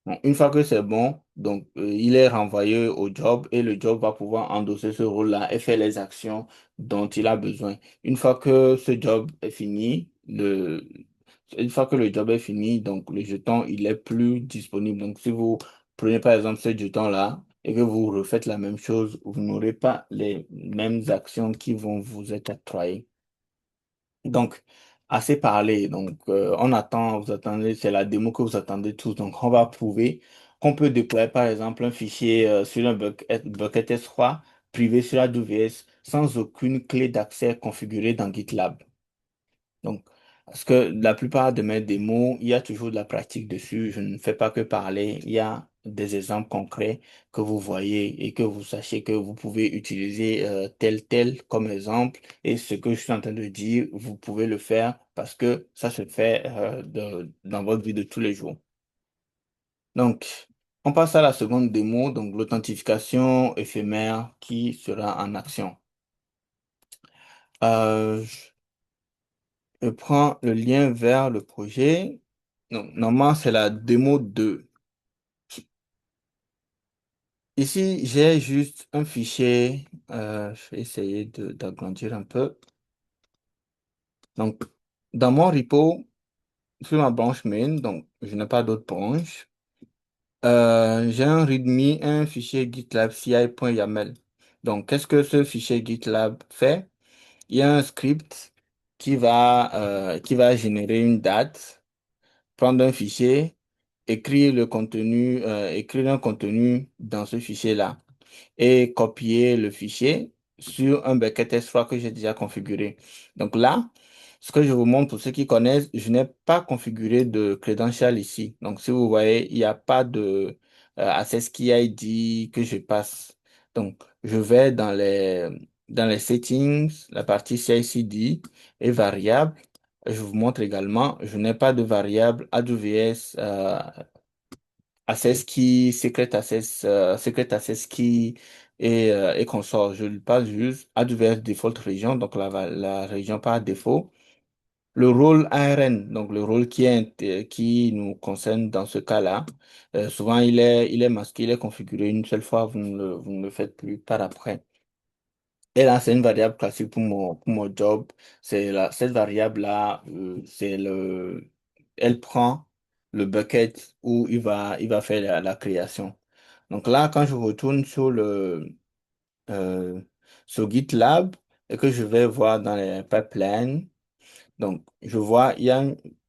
Bon, une fois que c'est bon, donc il est renvoyé au job et le job va pouvoir endosser ce rôle-là et faire les actions dont il a besoin. Une fois que ce job est fini, une fois que le job est fini, donc le jeton, il est plus disponible. Donc si vous prenez par exemple ce jeton-là et que vous refaites la même chose, vous n'aurez pas les mêmes actions qui vont vous être octroyées. Donc, assez parlé. Donc, on attend, vous attendez, c'est la démo que vous attendez tous. Donc, on va prouver qu'on peut déployer, par exemple, un fichier sur un bucket S3 privé sur AWS sans aucune clé d'accès configurée dans GitLab. Donc, parce que la plupart de mes démos, il y a toujours de la pratique dessus. Je ne fais pas que parler. Il y a des exemples concrets que vous voyez et que vous sachiez que vous pouvez utiliser tel comme exemple. Et ce que je suis en train de dire, vous pouvez le faire parce que ça se fait dans votre vie de tous les jours. Donc, on passe à la seconde démo, donc l'authentification éphémère qui sera en action. Je prends le lien vers le projet. Donc, normalement, c'est la démo 2. Ici, j'ai juste un fichier. Je vais essayer d'agrandir un peu. Donc, dans mon repo, sur ma branche main, donc je n'ai pas d'autre branche. J'ai un README, un fichier GitLab CI.yaml. Donc, qu'est-ce que ce fichier GitLab fait? Il y a un script qui va générer une date, prendre un fichier, écrire un contenu dans ce fichier-là et copier le fichier sur un bucket S3 que j'ai déjà configuré. Donc là, ce que je vous montre pour ceux qui connaissent, je n'ai pas configuré de credential ici. Donc si vous voyez, il n'y a pas de access key ID que je passe. Donc je vais dans les settings, la partie CI/CD et variables. Je vous montre également, je n'ai pas de variable AWS Access Key, Secret Access Key et consorts. Je le passe juste AWS Default Region, donc la région par défaut. Le rôle ARN, donc le rôle qui nous concerne dans ce cas-là, souvent il est masqué, il est configuré une seule fois, vous ne le faites plus par après. Et là, c'est une variable classique pour mon job. Cette variable-là, elle prend le bucket où il va faire la création. Donc là, quand je retourne euh, sur GitLab et que je vais voir dans les pipelines, donc, je vois,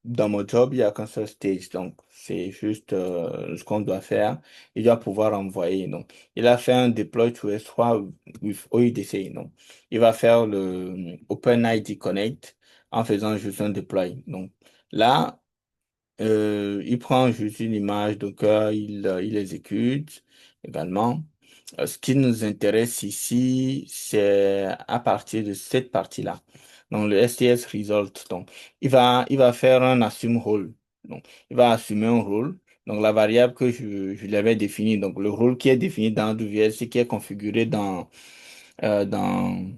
dans mon job, il n'y a qu'un seul stage. Donc, c'est juste ce qu'on doit faire. Il doit pouvoir envoyer. Donc, il a fait un deploy to S3 with OIDC. Donc, il va faire le OpenID Connect en faisant juste un deploy. Donc, là, il prend juste une image Docker, il exécute également. Ce qui nous intéresse ici, c'est à partir de cette partie-là. Donc, le STS result. Donc, il va faire un assume role. Donc, il va assumer un rôle. Donc, la variable que je l'avais définie. Donc, le rôle qui est défini dans AWS, qui est configuré euh, dans,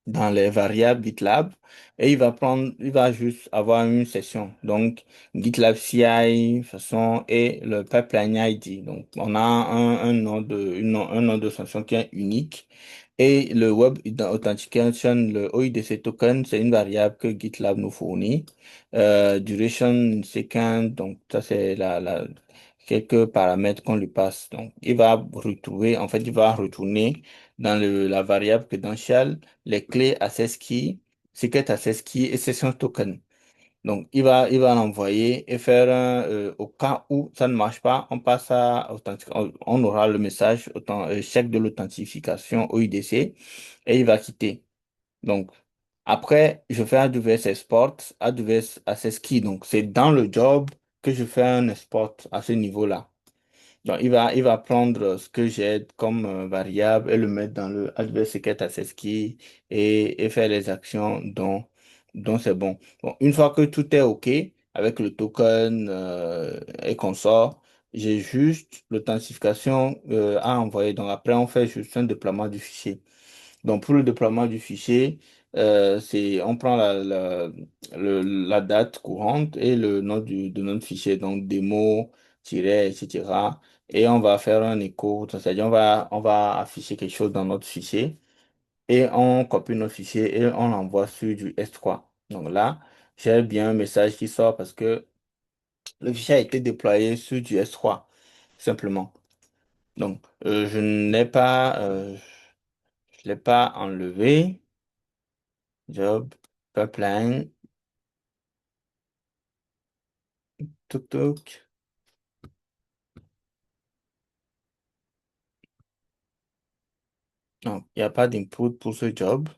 dans les variables GitLab et il va juste avoir une session. Donc, GitLab CI, façon, et le pipeline ID. Donc, on a un nom de session qui est unique. Et le Web Authentication, le OIDC token, c'est une variable que GitLab nous fournit. Duration second, donc ça c'est quelques paramètres qu'on lui passe. Donc, il va retrouver, en fait, il va retourner dans la variable credential les clés access key, secret access key et session token. Donc, il va l'envoyer et faire au cas où ça ne marche pas, on passe à on aura le message chèque de l'authentification OIDC et il va quitter. Donc, après, je fais AWS Export, AWS Access Key. Donc, c'est dans le job que je fais un export à ce niveau-là. Donc, il va prendre ce que j'ai comme variable et le mettre dans le AWS Secret Access Key et faire les actions dont c'est bon. Bon, une fois que tout est OK avec le token et consort, j'ai juste l'authentification à envoyer. Donc, après, on fait juste un déploiement du fichier. Donc, pour le déploiement du fichier, on prend la date courante et le nom de notre fichier, donc démo, etc. Et on va faire un écho, c'est-à-dire on va afficher quelque chose dans notre fichier et on copie notre fichier et on l'envoie sur du S3. Donc là, j'ai bien un message qui sort parce que le fichier a été déployé sur du S3, simplement. Donc, je l'ai pas enlevé. Job, pipeline, tuk tuk. Non, il n'y a pas d'input pour ce job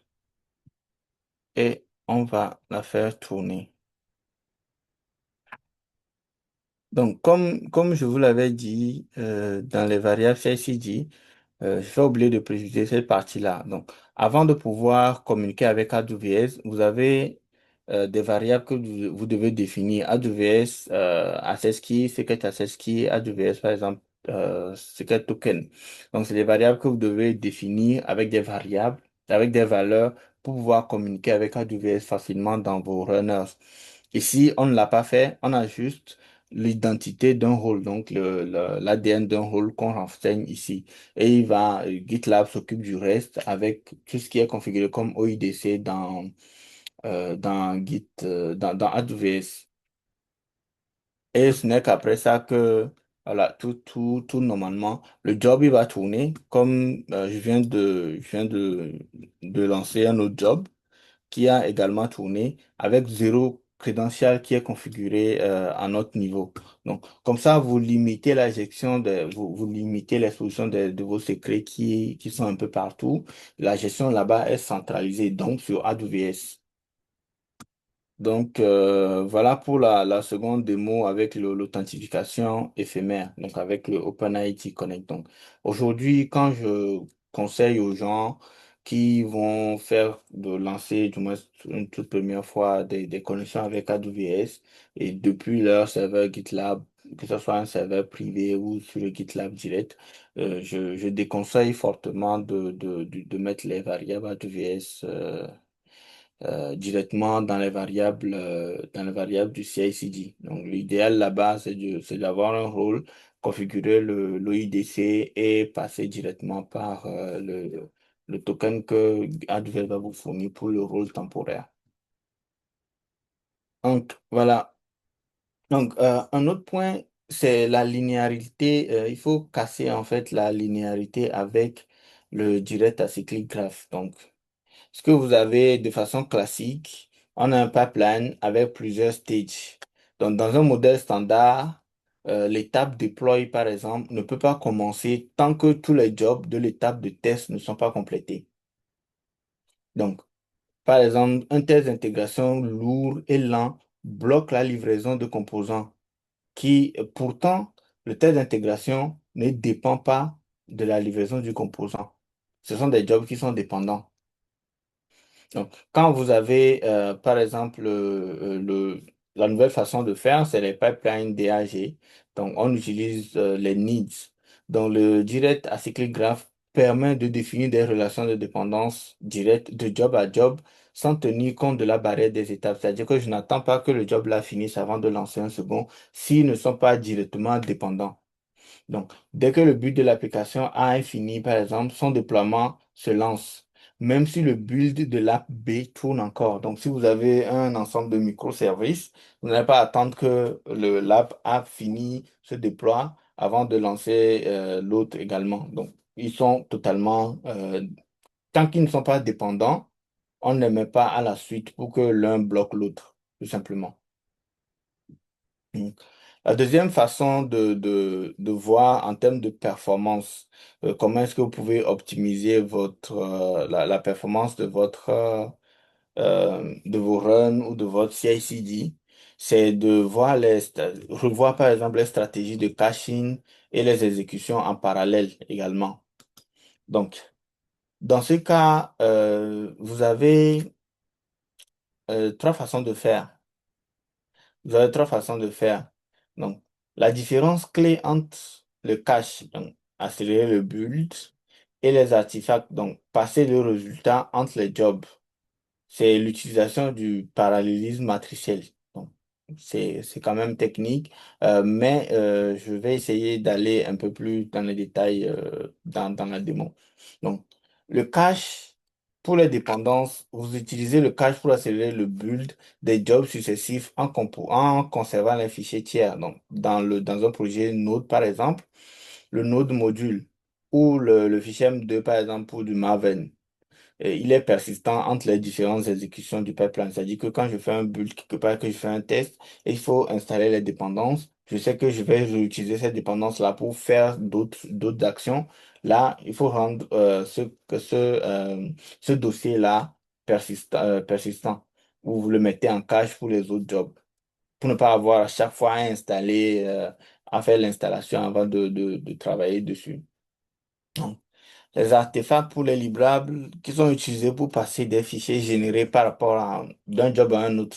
et on va la faire tourner. Donc, comme je vous l'avais dit, dans les variables CICD, j'ai oublié de préciser cette partie-là. Donc, avant de pouvoir communiquer avec AWS, vous avez des variables que vous devez définir. AWS, Access Key, Secret Access Key, AWS, par exemple, Secret Token. Donc, c'est des variables que vous devez définir avec des variables, avec des valeurs pour pouvoir communiquer avec AWS facilement dans vos runners. Ici, on ne l'a pas fait, on a juste l'identité d'un rôle, donc l'ADN d'un rôle qu'on renseigne ici. Et GitLab s'occupe du reste avec tout ce qui est configuré comme OIDC dans AWS. Et ce n'est qu'après ça que voilà, tout normalement, le job il va tourner comme je viens de lancer un autre job qui a également tourné avec zéro crédential qui est configuré à notre niveau. Donc, comme ça, vous limitez la gestion vous limitez l'exposition de vos secrets qui sont un peu partout. La gestion là-bas est centralisée, donc sur AWS. Donc, voilà pour la seconde démo avec l'authentification éphémère, donc avec le OpenID Connect. Donc, aujourd'hui, quand je conseille aux gens qui vont lancer, du moins une toute première fois, des connexions avec AWS et depuis leur serveur GitLab, que ce soit un serveur privé ou sur le GitLab direct, je déconseille fortement de mettre les variables AWS directement dans les variables du CI/CD. Donc, l'idéal là-bas, c'est d'avoir un rôle, configurer l'OIDC et passer directement par le token que AWS va vous fournir pour le rôle temporaire. Donc, voilà. Donc, un autre point, c'est la linéarité. Il faut casser en fait la linéarité avec le direct acyclic graph. Donc, ce que vous avez de façon classique, on a un pipeline avec plusieurs stages. Donc, dans un modèle standard, l'étape deploy, par exemple, ne peut pas commencer tant que tous les jobs de l'étape de test ne sont pas complétés. Donc, par exemple, un test d'intégration lourd et lent bloque la livraison de composants qui, pourtant, le test d'intégration ne dépend pas de la livraison du composant. Ce sont des jobs qui sont dépendants. Donc, quand vous avez, par exemple, la nouvelle façon de faire, c'est les pipelines DAG. Donc, on utilise les needs. Donc, le Direct Acyclic Graph permet de définir des relations de dépendance directe de job à job sans tenir compte de la barrière des étapes. C'est-à-dire que je n'attends pas que le job là finisse avant de lancer un second s'ils ne sont pas directement dépendants. Donc, dès que le but de l'application A est fini, par exemple, son déploiement se lance, même si le build de l'app B tourne encore. Donc, si vous avez un ensemble de microservices, vous n'allez pas attendre que l'app A fini se déploie avant de lancer l'autre également. Donc, ils sont totalement, tant qu'ils ne sont pas dépendants, on ne les met pas à la suite pour que l'un bloque l'autre, tout simplement. Mm. La deuxième façon de voir en termes de performance, comment est-ce que vous pouvez optimiser la performance de vos runs ou de votre CI/CD, c'est de revoir par exemple les stratégies de caching et les exécutions en parallèle également. Donc, dans ce cas, vous avez trois façons de faire. Vous avez trois façons de faire. Donc, la différence clé entre le cache, donc accélérer le build, et les artefacts, donc passer le résultat entre les jobs, c'est l'utilisation du parallélisme matriciel. Donc, c'est quand même technique, mais je vais essayer d'aller un peu plus dans les détails dans la démo. Donc, le cache, pour les dépendances, vous utilisez le cache pour accélérer le build des jobs successifs en conservant les fichiers tiers. Donc, dans un projet Node, par exemple, le Node module ou le fichier M2, par exemple, pour du Maven. Et il est persistant entre les différentes exécutions du pipeline. C'est-à-dire que quand je fais un build quelque part, que je fais un test, et il faut installer les dépendances. Je sais que je vais réutiliser cette dépendance-là pour faire d'autres actions. Là, il faut rendre ce dossier-là persistant, ou vous le mettez en cache pour les autres jobs. pour ne pas avoir à chaque fois à installer, à faire l'installation avant de travailler dessus. Donc, les artefacts pour les livrables qui sont utilisés pour passer des fichiers générés par rapport à d'un job à un autre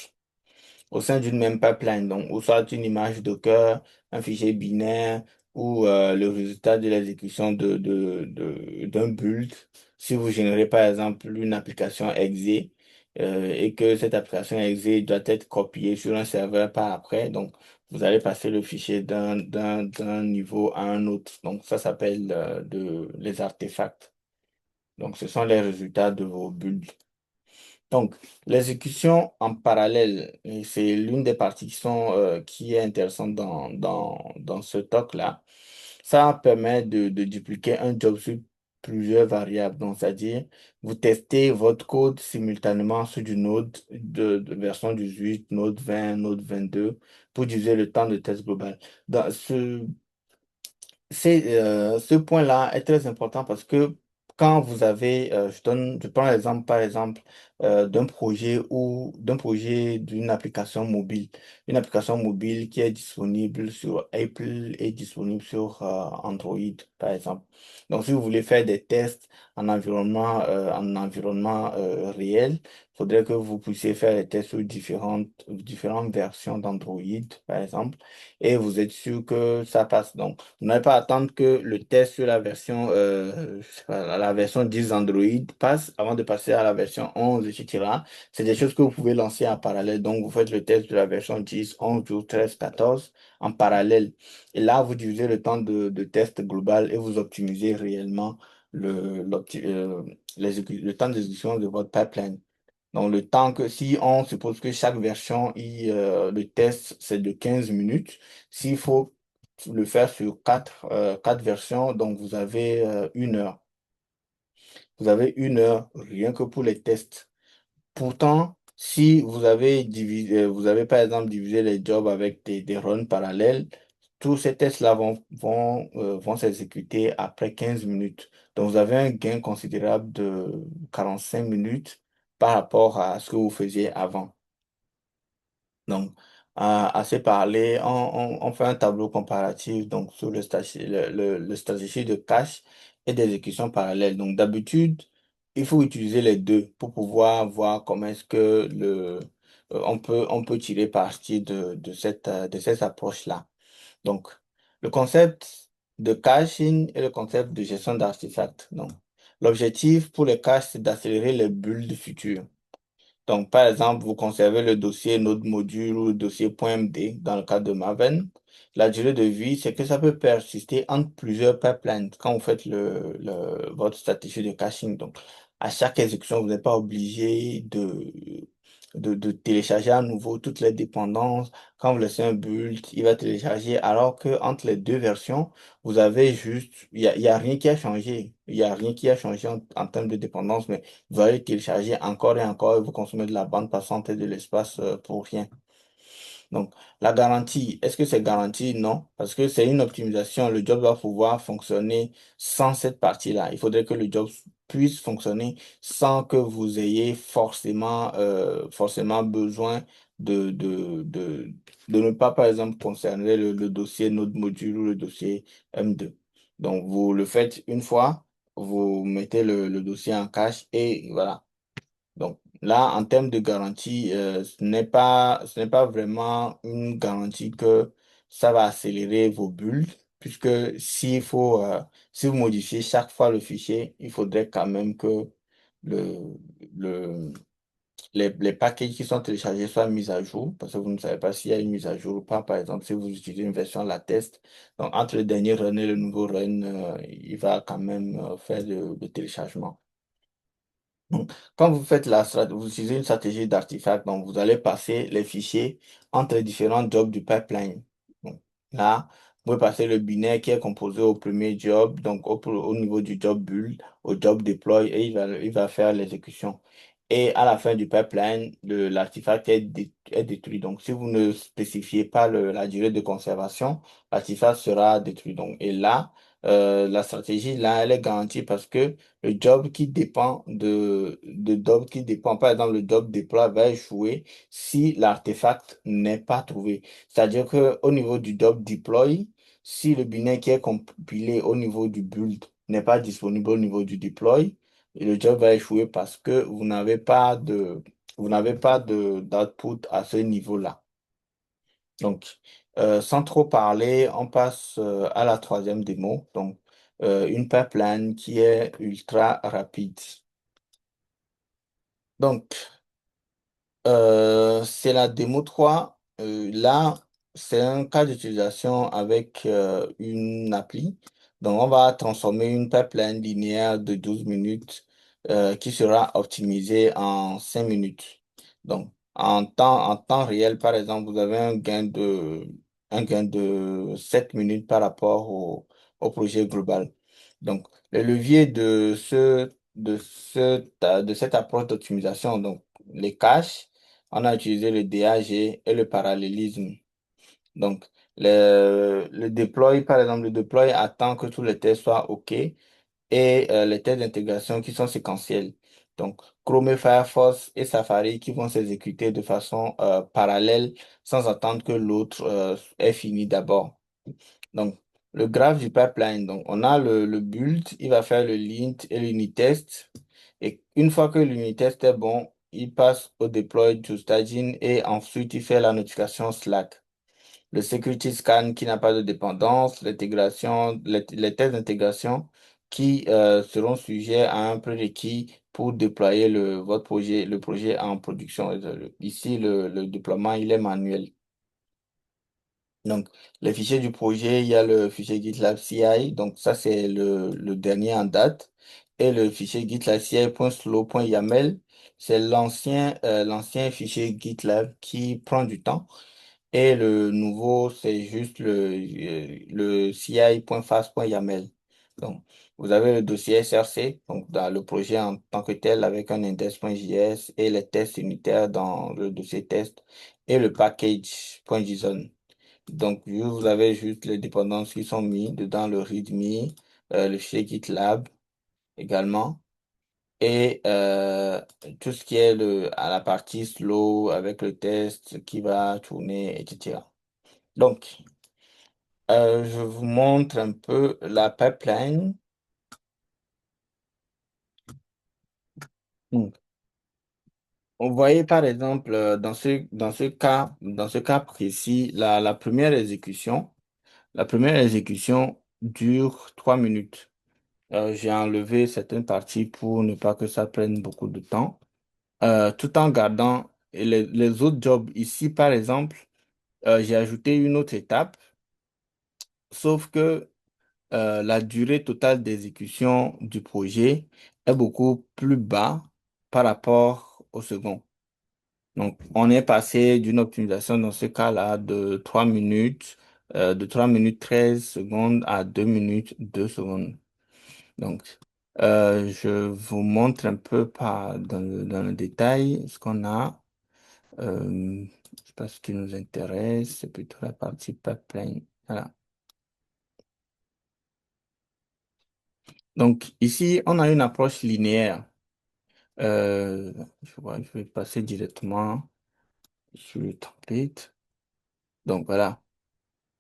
au sein d'une même pipeline, donc, ou soit une image Docker, un fichier binaire, ou le résultat de l'exécution d'un build. Si vous générez par exemple une application exe et que cette application exe doit être copiée sur un serveur par après, donc vous allez passer le fichier d'un niveau à un autre. Donc ça s'appelle les artefacts. Donc ce sont les résultats de vos builds. Donc, l'exécution en parallèle, et c'est l'une des parties qui est intéressante dans ce talk-là. Ça permet de dupliquer un job sur plusieurs variables. Donc, c'est-à-dire, vous testez votre code simultanément sur du Node de version 18, Node 20, Node 22 pour diviser le temps de test global. Dans ce point-là est très important parce que quand vous avez, je prends l'exemple par exemple d'un projet ou d'un projet d'une application mobile, une application mobile qui est disponible sur Apple et disponible sur Android par exemple. Donc si vous voulez faire des tests en environnement réel, il faudrait que vous puissiez faire des tests sur différentes versions d'Android par exemple et vous êtes sûr que ça passe. Donc vous n'avez pas à attendre que le test sur la version, je sais pas, la version 10 Android passe avant de passer à la version 11, etc. C'est des choses que vous pouvez lancer en parallèle. Donc, vous faites le test de la version 10, 11, 12, 13, 14 en parallèle. Et là, vous divisez le temps de test global et vous optimisez réellement le temps d'exécution de votre pipeline. Donc, le temps que si on suppose que chaque version, le test, c'est de 15 minutes, s'il faut le faire sur quatre versions, donc vous avez 1 heure. Vous avez 1 heure rien que pour les tests. Pourtant, si vous avez par exemple divisé les jobs avec des runs parallèles, tous ces tests-là vont s'exécuter après 15 minutes. Donc, vous avez un gain considérable de 45 minutes par rapport à ce que vous faisiez avant. Donc, assez parlé, on fait un tableau comparatif donc, sur le stratégie de cache et d'exécution parallèle. Donc, d'habitude, il faut utiliser les deux pour pouvoir voir comment est-ce que on peut tirer parti de cette approche-là. Donc, le concept de caching et le concept de gestion d'artefacts. Donc, l'objectif pour les caches, c'est d'accélérer les builds futures. Donc, par exemple, vous conservez le dossier Node module ou le dossier .md dans le cadre de Maven. La durée de vie, c'est que ça peut persister entre plusieurs pipelines quand vous faites votre stratégie de caching. Donc, à chaque exécution, vous n'êtes pas obligé de télécharger à nouveau toutes les dépendances. Quand vous laissez un build, il va télécharger, alors que entre les deux versions, vous avez juste, il y a rien qui a changé. Il n'y a rien qui a changé en termes de dépendance, mais vous allez télécharger encore et encore et vous consommez de la bande passante et de l'espace pour rien. Donc, la garantie, est-ce que c'est garanti? Non, parce que c'est une optimisation. Le job doit pouvoir fonctionner sans cette partie-là. Il faudrait que le job puisse fonctionner sans que vous ayez forcément besoin de, de, de, de ne pas, par exemple, concerner le dossier Node module ou le dossier M2. Donc, vous le faites une fois, vous mettez le dossier en cache et voilà. Donc là, en termes de garantie, ce n'est pas vraiment une garantie que ça va accélérer vos bulles, puisque si vous modifiez chaque fois le fichier, il faudrait quand même que le, le, les packages qui sont téléchargés soient mis à jour, parce que vous ne savez pas s'il y a une mise à jour ou pas. Par exemple, si vous utilisez une version la test, donc entre le dernier run et le nouveau run, il va quand même faire le téléchargement. Donc, quand vous faites vous utilisez une stratégie d'artefact, donc vous allez passer les fichiers entre les différents jobs du pipeline. Donc, là, vous pouvez passer le binaire qui est composé au premier job, donc au niveau du job build, au job deploy, et il va faire l'exécution. Et à la fin du pipeline, l'artefact est détruit. Donc, si vous ne spécifiez pas la durée de conservation, l'artefact sera détruit. Donc, et là, la stratégie là, elle est garantie parce que le job qui dépend de job qui dépend, par exemple, le job déploie va échouer si l'artefact n'est pas trouvé. C'est-à-dire que au niveau du job deploy, si le binaire qui est compilé au niveau du build n'est pas disponible au niveau du deploy, le job va échouer parce que vous n'avez pas d'output à ce niveau-là. Donc, sans trop parler, on passe à la troisième démo. Donc, une pipeline qui est ultra rapide. Donc, c'est la démo 3. Là, c'est un cas d'utilisation avec une appli. Donc, on va transformer une pipeline linéaire de 12 minutes qui sera optimisée en 5 minutes. Donc, en temps réel, par exemple, vous avez un gain de 7 minutes par rapport au projet global. Donc, le levier de cette approche d'optimisation, donc les caches, on a utilisé le DAG et le parallélisme. Donc, le deploy, par exemple, le deploy attend que tous les tests soient OK et les tests d'intégration qui sont séquentiels. Donc, Chrome, Firefox et Safari qui vont s'exécuter de façon parallèle sans attendre que l'autre ait fini d'abord. Donc, le graphe du pipeline, donc on a le build, il va faire le lint et l'unit test. Et une fois que l'unit test est bon, il passe au deploy to staging et ensuite il fait la notification Slack. Le security scan qui n'a pas de dépendance, l'intégration, les tests d'intégration qui seront sujets à un prérequis pour déployer votre projet, le projet en production. Ici, le déploiement, il est manuel. Donc, les fichiers du projet, il y a le fichier GitLab CI, donc ça c'est le dernier en date. Et le fichier GitLab CI.slow.yaml, c'est l'ancien fichier GitLab qui prend du temps. Et le nouveau, c'est juste le CI.fast.yaml. Donc, vous avez le dossier SRC, donc dans le projet en tant que tel avec un index.js et les tests unitaires dans le dossier test et le package.json. Donc, vous avez juste les dépendances qui sont mises dedans, le README, le fichier GitLab également, et tout ce qui est à la partie slow avec le test qui va tourner, etc. Donc, je vous montre un peu la pipeline. Donc, vous voyez par exemple dans ce cas précis, la première exécution dure 3 minutes. J'ai enlevé certaines parties pour ne pas que ça prenne beaucoup de temps, tout en gardant les autres jobs. Ici, par exemple, j'ai ajouté une autre étape, sauf que la durée totale d'exécution du projet est beaucoup plus bas par rapport au second. Donc, on est passé d'une optimisation dans ce cas-là de 3 minutes 13 secondes à 2 minutes 2 secondes. Donc, je vous montre un peu dans le détail ce qu'on a. Je sais pas ce qui nous intéresse, c'est plutôt la partie pipeline. Voilà. Donc, ici, on a une approche linéaire. Euh, je vais passer directement sur le template. Donc, voilà.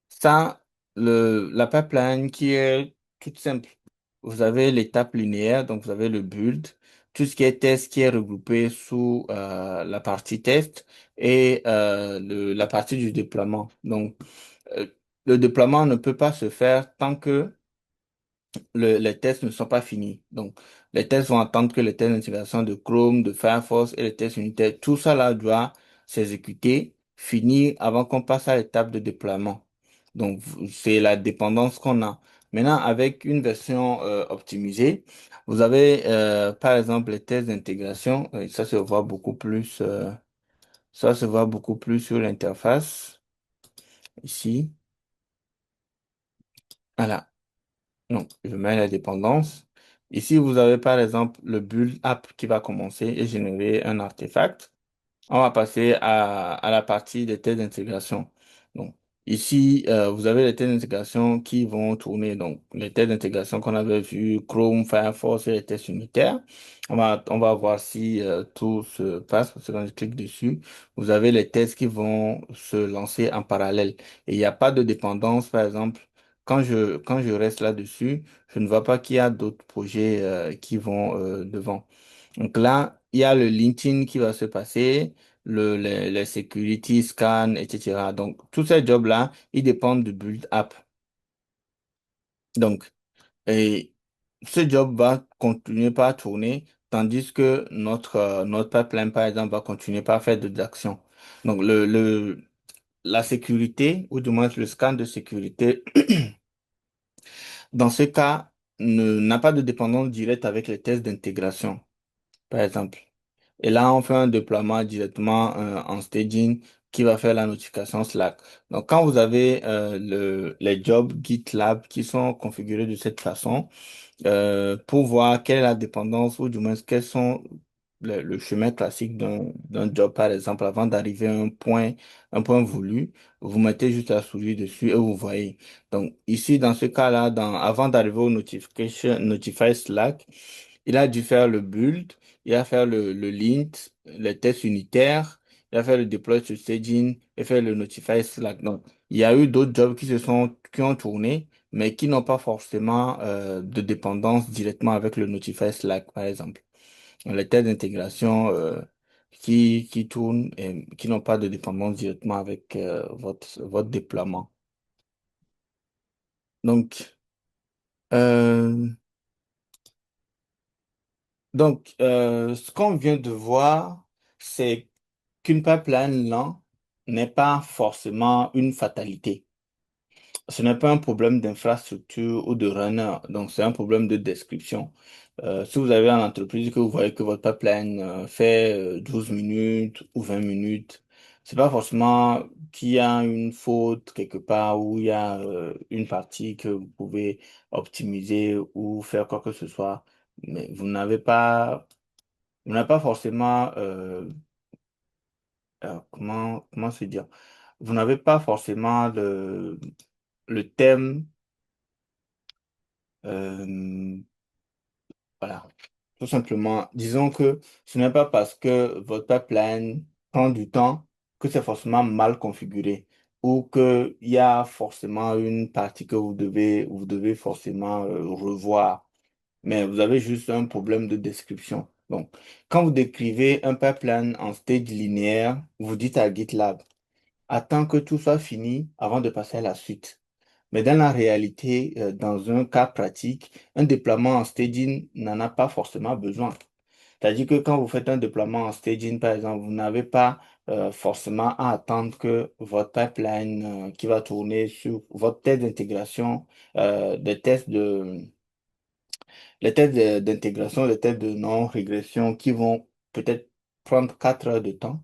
Ça, la pipeline qui est toute simple. Vous avez l'étape linéaire, donc vous avez le build, tout ce qui est test qui est regroupé sous la partie test et la partie du déploiement. Donc, euh, le déploiement ne peut pas se faire tant que les tests ne sont pas finis. Donc, les tests vont attendre que les tests d'intégration de Chrome, de Firefox et les tests unitaires, tout ça là doit s'exécuter, finir avant qu'on passe à l'étape de déploiement. Donc, c'est la dépendance qu'on a. Maintenant, avec une version optimisée, vous avez par exemple les tests d'intégration. Ça se voit beaucoup plus. Ça se voit beaucoup plus sur l'interface ici. Voilà. Donc, je mets la dépendance. Ici, vous avez par exemple le build app qui va commencer et générer un artefact. On va passer à la partie des tests d'intégration. Donc, Ici, vous avez les tests d'intégration qui vont tourner. Donc, les tests d'intégration qu'on avait vu, Chrome, Firefox et les tests unitaires. On va voir si tout se passe. Parce que quand je clique dessus, vous avez les tests qui vont se lancer en parallèle. Et il n'y a pas de dépendance. Par exemple, quand je reste là-dessus, je ne vois pas qu'il y a d'autres projets qui vont devant. Donc là, il y a le linting qui va se passer, les security scans, etc. Donc, tous ces jobs-là, ils dépendent du build app. Donc, et ce job va continuer par tourner, tandis que notre pipeline, par exemple, va continuer par faire d'autres actions. Donc, la sécurité, ou du moins le scan de sécurité, dans ce cas, n'a pas de dépendance directe avec les tests d'intégration, par exemple. Et là, on fait un déploiement directement en staging qui va faire la notification Slack. Donc, quand vous avez les jobs GitLab qui sont configurés de cette façon, pour voir quelle est la dépendance ou du moins quels sont le chemin classique d'un job, par exemple, avant d'arriver à un point voulu, vous mettez juste la souris dessus et vous voyez. Donc, ici, dans ce cas-là, avant d'arriver au Notify Slack, il a dû faire le build, il a fait le lint, les tests unitaires, il a fait le deploy to staging et fait le Notify Slack. Donc, il y a eu d'autres jobs qui ont tourné mais qui n'ont pas forcément de dépendance directement avec le Notify Slack, par exemple. Les tests d'intégration qui tournent et qui n'ont pas de dépendance directement avec votre déploiement. Donc, euh, ce qu'on vient de voir, c'est qu'une pipeline lent n'est pas forcément une fatalité. Ce n'est pas un problème d'infrastructure ou de runner, donc c'est un problème de description. Si vous avez une entreprise que vous voyez que votre pipeline fait 12 minutes ou 20 minutes, c'est pas forcément qu'il y a une faute quelque part ou il y a une partie que vous pouvez optimiser ou faire quoi que ce soit, mais vous n'avez pas forcément comment se dire, vous n'avez pas forcément le thème. Euh, voilà. Tout simplement, disons que ce n'est pas parce que votre pipeline prend du temps que c'est forcément mal configuré ou qu'il y a forcément une partie que vous devez forcément revoir. Mais vous avez juste un problème de description. Donc, quand vous décrivez un pipeline en stage linéaire, vous dites à GitLab, attends que tout soit fini avant de passer à la suite. Mais dans la réalité, dans un cas pratique, un déploiement en staging n'en a pas forcément besoin. C'est-à-dire que quand vous faites un déploiement en staging, par exemple, vous n'avez pas forcément à attendre que votre pipeline qui va tourner sur votre test d'intégration, des tests les tests d'intégration, les tests de non-régression qui vont peut-être prendre 4 heures de temps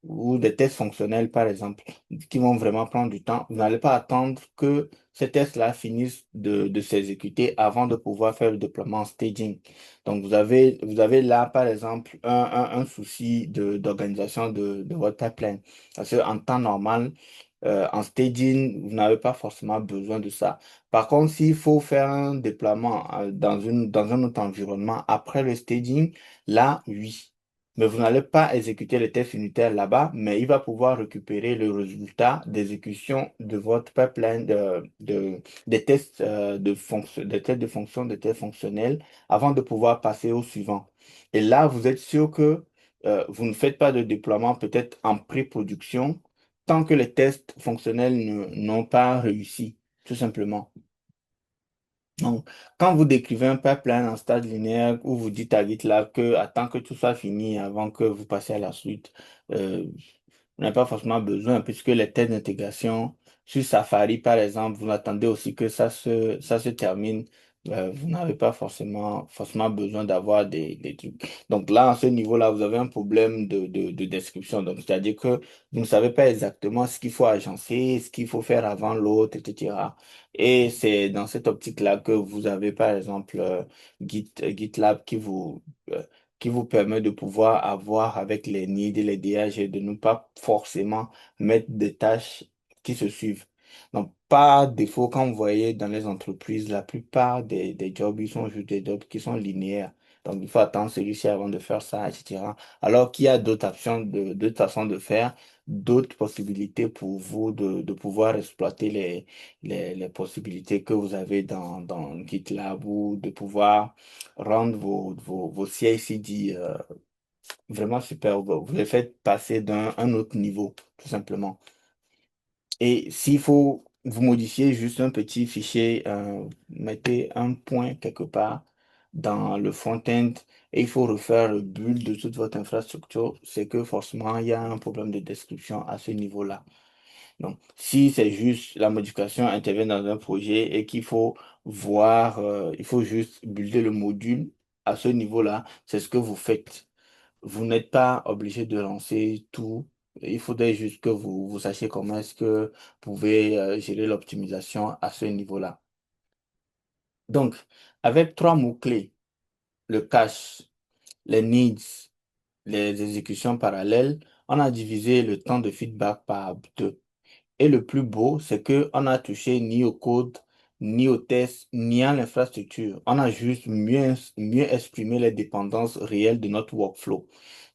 ou des tests fonctionnels, par exemple, qui vont vraiment prendre du temps. Vous n'allez pas attendre que ces tests-là finissent de s'exécuter avant de pouvoir faire le déploiement en staging. Donc, vous avez là, par exemple, un souci d'organisation de votre pipeline. Parce qu'en temps normal, en staging, vous n'avez pas forcément besoin de ça. Par contre, s'il faut faire un déploiement dans un autre environnement après le staging, là, oui. Mais vous n'allez pas exécuter les tests unitaires là-bas, mais il va pouvoir récupérer le résultat d'exécution de votre pipeline des tests des tests de fonction, des tests fonctionnels avant de pouvoir passer au suivant. Et là, vous êtes sûr que vous ne faites pas de déploiement peut-être en pré-production tant que les tests fonctionnels n'ont pas réussi, tout simplement. Donc, quand vous décrivez un pipeline en stade linéaire où vous dites à GitLab que attends que tout soit fini avant que vous passiez à la suite, vous n'avez pas forcément besoin puisque les tests d'intégration sur Safari, par exemple, vous attendez aussi que ça se termine. Vous n'avez pas forcément besoin d'avoir des trucs. Donc là, à ce niveau-là, vous avez un problème de description. Donc, c'est-à-dire que vous ne savez pas exactement ce qu'il faut agencer, ce qu'il faut faire avant l'autre, etc. Et c'est dans cette optique-là que vous avez, par exemple, GitLab euh, qui vous permet de pouvoir avoir avec les needs et les DH et de ne pas forcément mettre des tâches qui se suivent. Donc, par défaut, quand vous voyez dans les entreprises, la plupart des jobs, ils sont juste des jobs qui sont linéaires. Donc, il faut attendre celui-ci avant de faire ça, etc. Alors qu'il y a d'autres options, d'autres façons de faire, d'autres possibilités pour vous de pouvoir exploiter les possibilités que vous avez dans GitLab ou de pouvoir rendre vos CI/CD vraiment super. Vous les faites passer d'un un autre niveau, tout simplement. Et s'il faut vous modifier juste un petit fichier, mettez un point quelque part dans le front-end et il faut refaire le build de toute votre infrastructure, c'est que forcément il y a un problème de description à ce niveau-là. Donc, si c'est juste la modification intervient dans un projet et qu'il faut voir, il faut juste builder le module à ce niveau-là, c'est ce que vous faites. Vous n'êtes pas obligé de lancer tout. Il faudrait juste que vous sachiez comment est-ce que vous pouvez gérer l'optimisation à ce niveau-là. Donc, avec trois mots-clés, le cache, les needs, les exécutions parallèles, on a divisé le temps de feedback par deux. Et le plus beau, c'est que on a touché ni au code, ni au test, ni à l'infrastructure. On a juste mieux exprimé les dépendances réelles de notre workflow.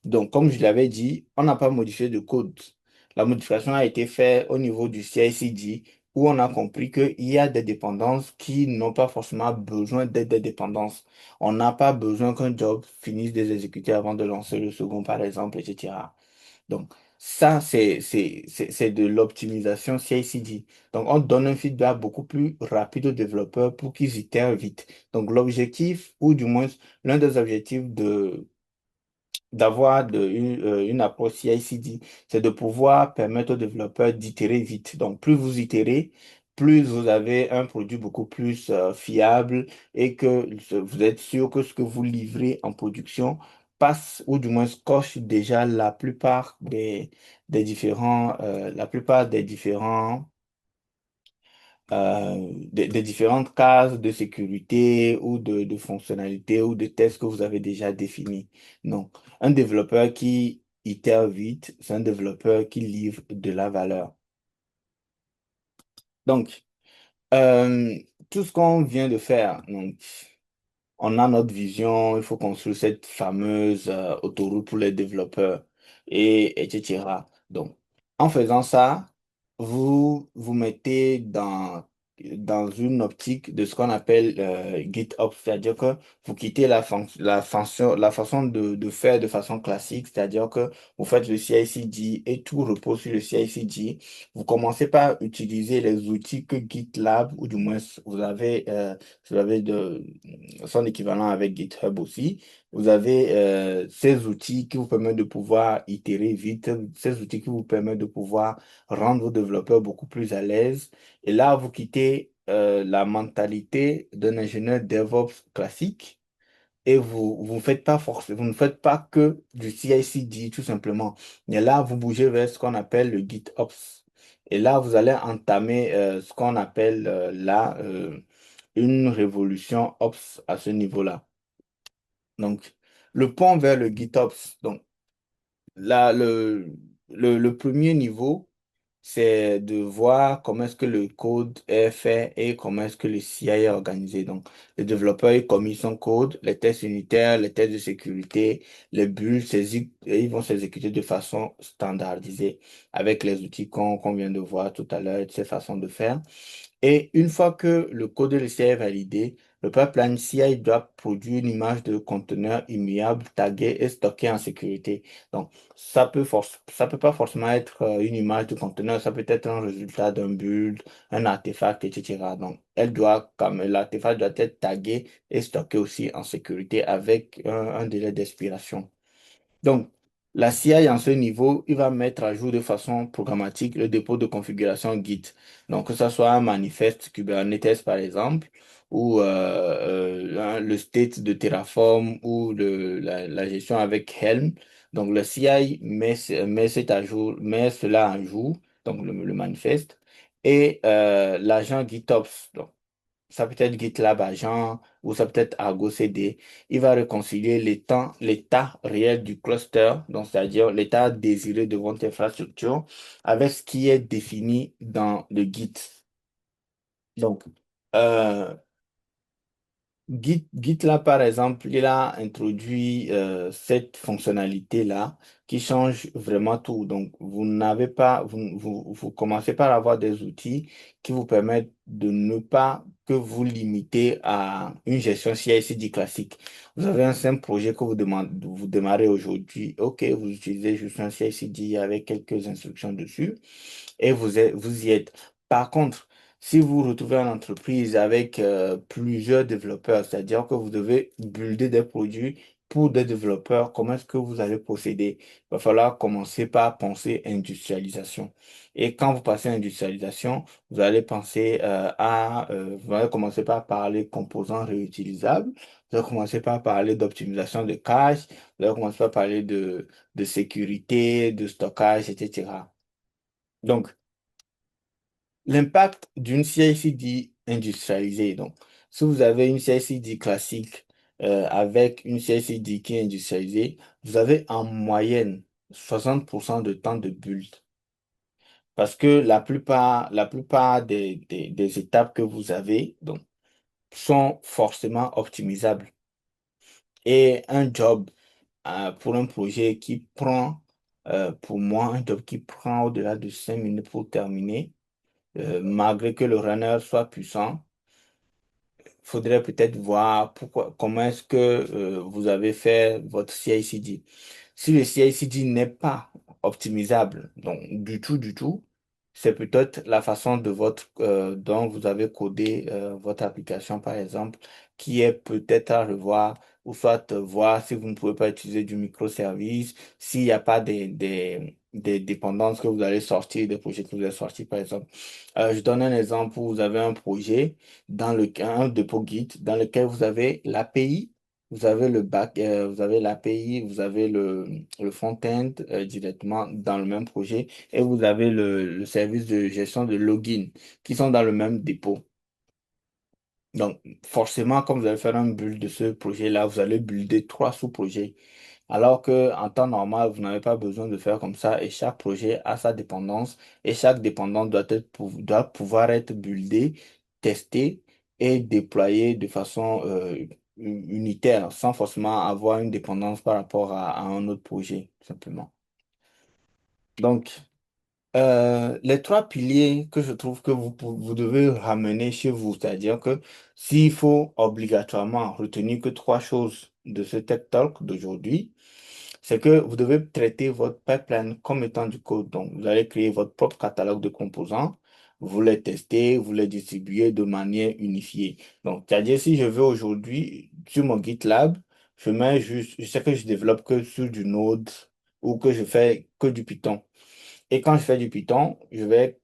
Donc, comme je l'avais dit, on n'a pas modifié de code. La modification a été faite au niveau du CI/CD où on a compris qu'il y a des dépendances qui n'ont pas forcément besoin d'être des dépendances. On n'a pas besoin qu'un job finisse de l'exécuter avant de lancer le second, par exemple, etc. Donc, ça, c'est de l'optimisation CI/CD. Donc, on donne un feedback beaucoup plus rapide aux développeurs pour qu'ils itèrent vite. Donc, l'objectif, ou du moins l'un des objectifs d'avoir une approche CI/CD, c'est de pouvoir permettre aux développeurs d'itérer vite. Donc, plus vous itérez, plus vous avez un produit beaucoup plus fiable et que vous êtes sûr que ce que vous livrez en production passe ou du moins coche déjà la plupart des différentes cases de sécurité ou de fonctionnalités ou de tests que vous avez déjà définis. Non, un développeur qui itère vite, c'est un développeur qui livre de la valeur. Donc, euh, tout ce qu'on vient de faire, donc, on a notre vision, il faut construire cette fameuse autoroute pour les développeurs, etc. Donc, en faisant ça, vous vous mettez dans une optique de ce qu'on appelle GitOps, c'est-à-dire que vous quittez la façon de faire de façon classique, c'est-à-dire que vous faites le CI/CD et tout repose sur le CI/CD. Vous commencez par utiliser les outils que GitLab, ou du moins vous avez son équivalent avec GitHub aussi. Vous avez ces outils qui vous permettent de pouvoir itérer vite, ces outils qui vous permettent de pouvoir rendre vos développeurs beaucoup plus à l'aise. Et là, vous quittez la mentalité d'un ingénieur DevOps classique et vous ne faites pas que du CI/CD tout simplement. Mais là, vous bougez vers ce qu'on appelle le GitOps. Et là, vous allez entamer ce qu'on appelle une révolution Ops à ce niveau-là. Donc, le pont vers le GitOps. Donc, là, le premier niveau, c'est de voir comment est-ce que le code est fait et comment est-ce que le CI est organisé. Donc, le développeur, il commet son code, les tests unitaires, les tests de sécurité, les bulles, et ils vont s'exécuter de façon standardisée avec les outils qu'on vient de voir tout à l'heure, ces façons de faire. Et une fois que le code LCA est validé, le pipeline CI doit produire une image de conteneur immuable, tagué et stocké en sécurité. Donc, ça peut pas forcément être une image de conteneur, ça peut être un résultat d'un build, un artefact, etc. Donc, comme l'artefact doit être tagué et stocké aussi en sécurité avec un délai d'expiration. Donc, la CI en ce niveau, il va mettre à jour de façon programmatique le dépôt de configuration Git. Donc, que ce soit un manifeste Kubernetes, par exemple, ou le state de Terraform ou la gestion avec Helm. Donc, le CI met cela à jour, donc le manifeste, et l'agent GitOps. ça peut être GitLab Agent ou ça peut être Argo CD. Il va réconcilier l'état réel du cluster, donc c'est-à-dire l'état désiré de votre infrastructure, avec ce qui est défini dans le Git. Donc, euh, GitLab, par exemple, il a introduit cette fonctionnalité-là qui change vraiment tout. Donc, vous n'avez pas, vous commencez par avoir des outils qui vous permettent de ne pas que vous limiter à une gestion CI/CD classique. Vous avez un simple projet que vous démarrez aujourd'hui. OK, vous utilisez juste un CI/CD avec quelques instructions dessus et vous y êtes. Par contre, si vous vous retrouvez en entreprise avec plusieurs développeurs, c'est-à-dire que vous devez builder des produits pour des développeurs, comment est-ce que vous allez procéder? Il va falloir commencer par penser industrialisation. Et quand vous passez à industrialisation, vous allez penser vous allez commencer par parler composants réutilisables, vous allez commencer par parler d'optimisation de cache, vous allez commencer par parler de sécurité, de stockage, etc. Donc, l'impact d'une CI/CD industrialisée. Donc, si vous avez une CI/CD classique avec une CI/CD qui est industrialisée, vous avez en moyenne 60% de temps de build. Parce que la plupart des étapes que vous avez donc, sont forcément optimisables. Et un job pour un projet qui prend, pour moi, un job qui prend au-delà de 5 minutes pour terminer, malgré que le runner soit puissant, faudrait peut-être voir comment est-ce que vous avez fait votre CI/CD. Si le CI/CD n'est pas optimisable, donc du tout, c'est peut-être la façon dont vous avez codé votre application, par exemple, qui est peut-être à revoir, ou soit voir si vous ne pouvez pas utiliser du microservice, s'il n'y a pas des dépendances que vous allez sortir, des projets que vous allez sortir, par exemple. Je donne un exemple où vous avez un projet un dépôt Git dans lequel vous avez l'API, vous avez le back, vous avez l'API, vous avez le front-end directement dans le même projet et vous avez le service de gestion de login qui sont dans le même dépôt. Donc, forcément, quand vous allez faire un build de ce projet-là, vous allez builder trois sous-projets. Alors que en temps normal, vous n'avez pas besoin de faire comme ça et chaque projet a sa dépendance et chaque dépendance doit pouvoir être buildé, testé et déployé de façon unitaire sans forcément avoir une dépendance par rapport à un autre projet, tout simplement. Donc, les trois piliers que je trouve que vous devez ramener chez vous, c'est-à-dire que s'il faut obligatoirement retenir que trois choses de ce Tech Talk d'aujourd'hui, c'est que vous devez traiter votre pipeline comme étant du code. Donc, vous allez créer votre propre catalogue de composants, vous les testez, vous les distribuez de manière unifiée. Donc, c'est-à-dire si je veux aujourd'hui, sur mon GitLab, je sais que je développe que sur du Node ou que je fais que du Python. Et quand je fais du Python, je vais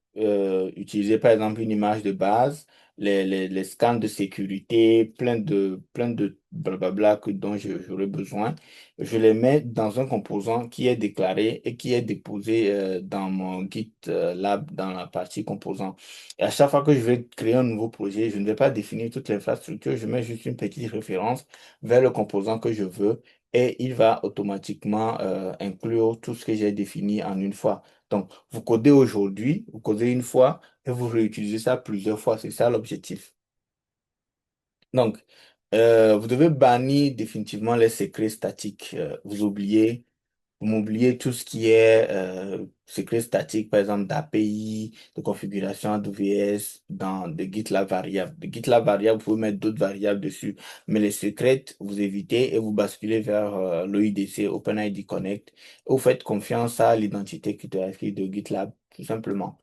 utiliser par exemple une image de base, les scans de sécurité, plein de blablabla dont j'aurai besoin. Je les mets dans un composant qui est déclaré et qui est déposé dans mon GitLab dans la partie composant. Et à chaque fois que je vais créer un nouveau projet, je ne vais pas définir toute l'infrastructure, je mets juste une petite référence vers le composant que je veux et il va automatiquement inclure tout ce que j'ai défini en une fois. Donc, vous codez aujourd'hui, vous codez une fois et vous réutilisez ça plusieurs fois. C'est ça l'objectif. Donc, vous devez bannir définitivement les secrets statiques. Vous m'oubliez tout ce qui est secret statique, par exemple d'API, de configuration AWS, de GitLab variable. De GitLab variable, vous pouvez mettre d'autres variables dessus. Mais les secrets, vous évitez et vous basculez vers l'OIDC, OpenID Connect. Et vous faites confiance à l'identité cryptographique de GitLab, tout simplement.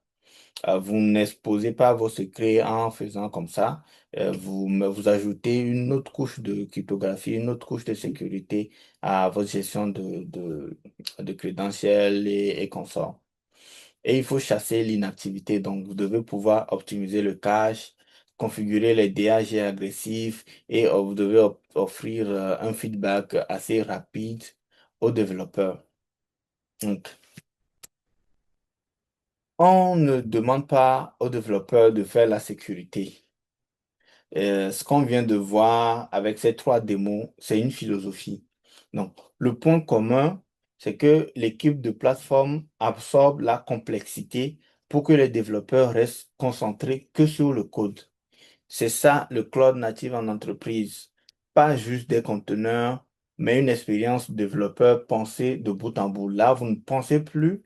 Vous n'exposez pas vos secrets en faisant comme ça. Vous ajoutez une autre couche de cryptographie, une autre couche de sécurité à votre gestion de crédentiels et consorts. Et il faut chasser l'inactivité. Donc, vous devez pouvoir optimiser le cache, configurer les DAG agressifs et vous devez offrir un feedback assez rapide aux développeurs. Donc, on ne demande pas aux développeurs de faire la sécurité. Ce qu'on vient de voir avec ces trois démos, c'est une philosophie. Donc, le point commun, c'est que l'équipe de plateforme absorbe la complexité pour que les développeurs restent concentrés que sur le code. C'est ça le cloud native en entreprise. Pas juste des conteneurs, mais une expérience développeur pensée de bout en bout. Là, vous pensez plus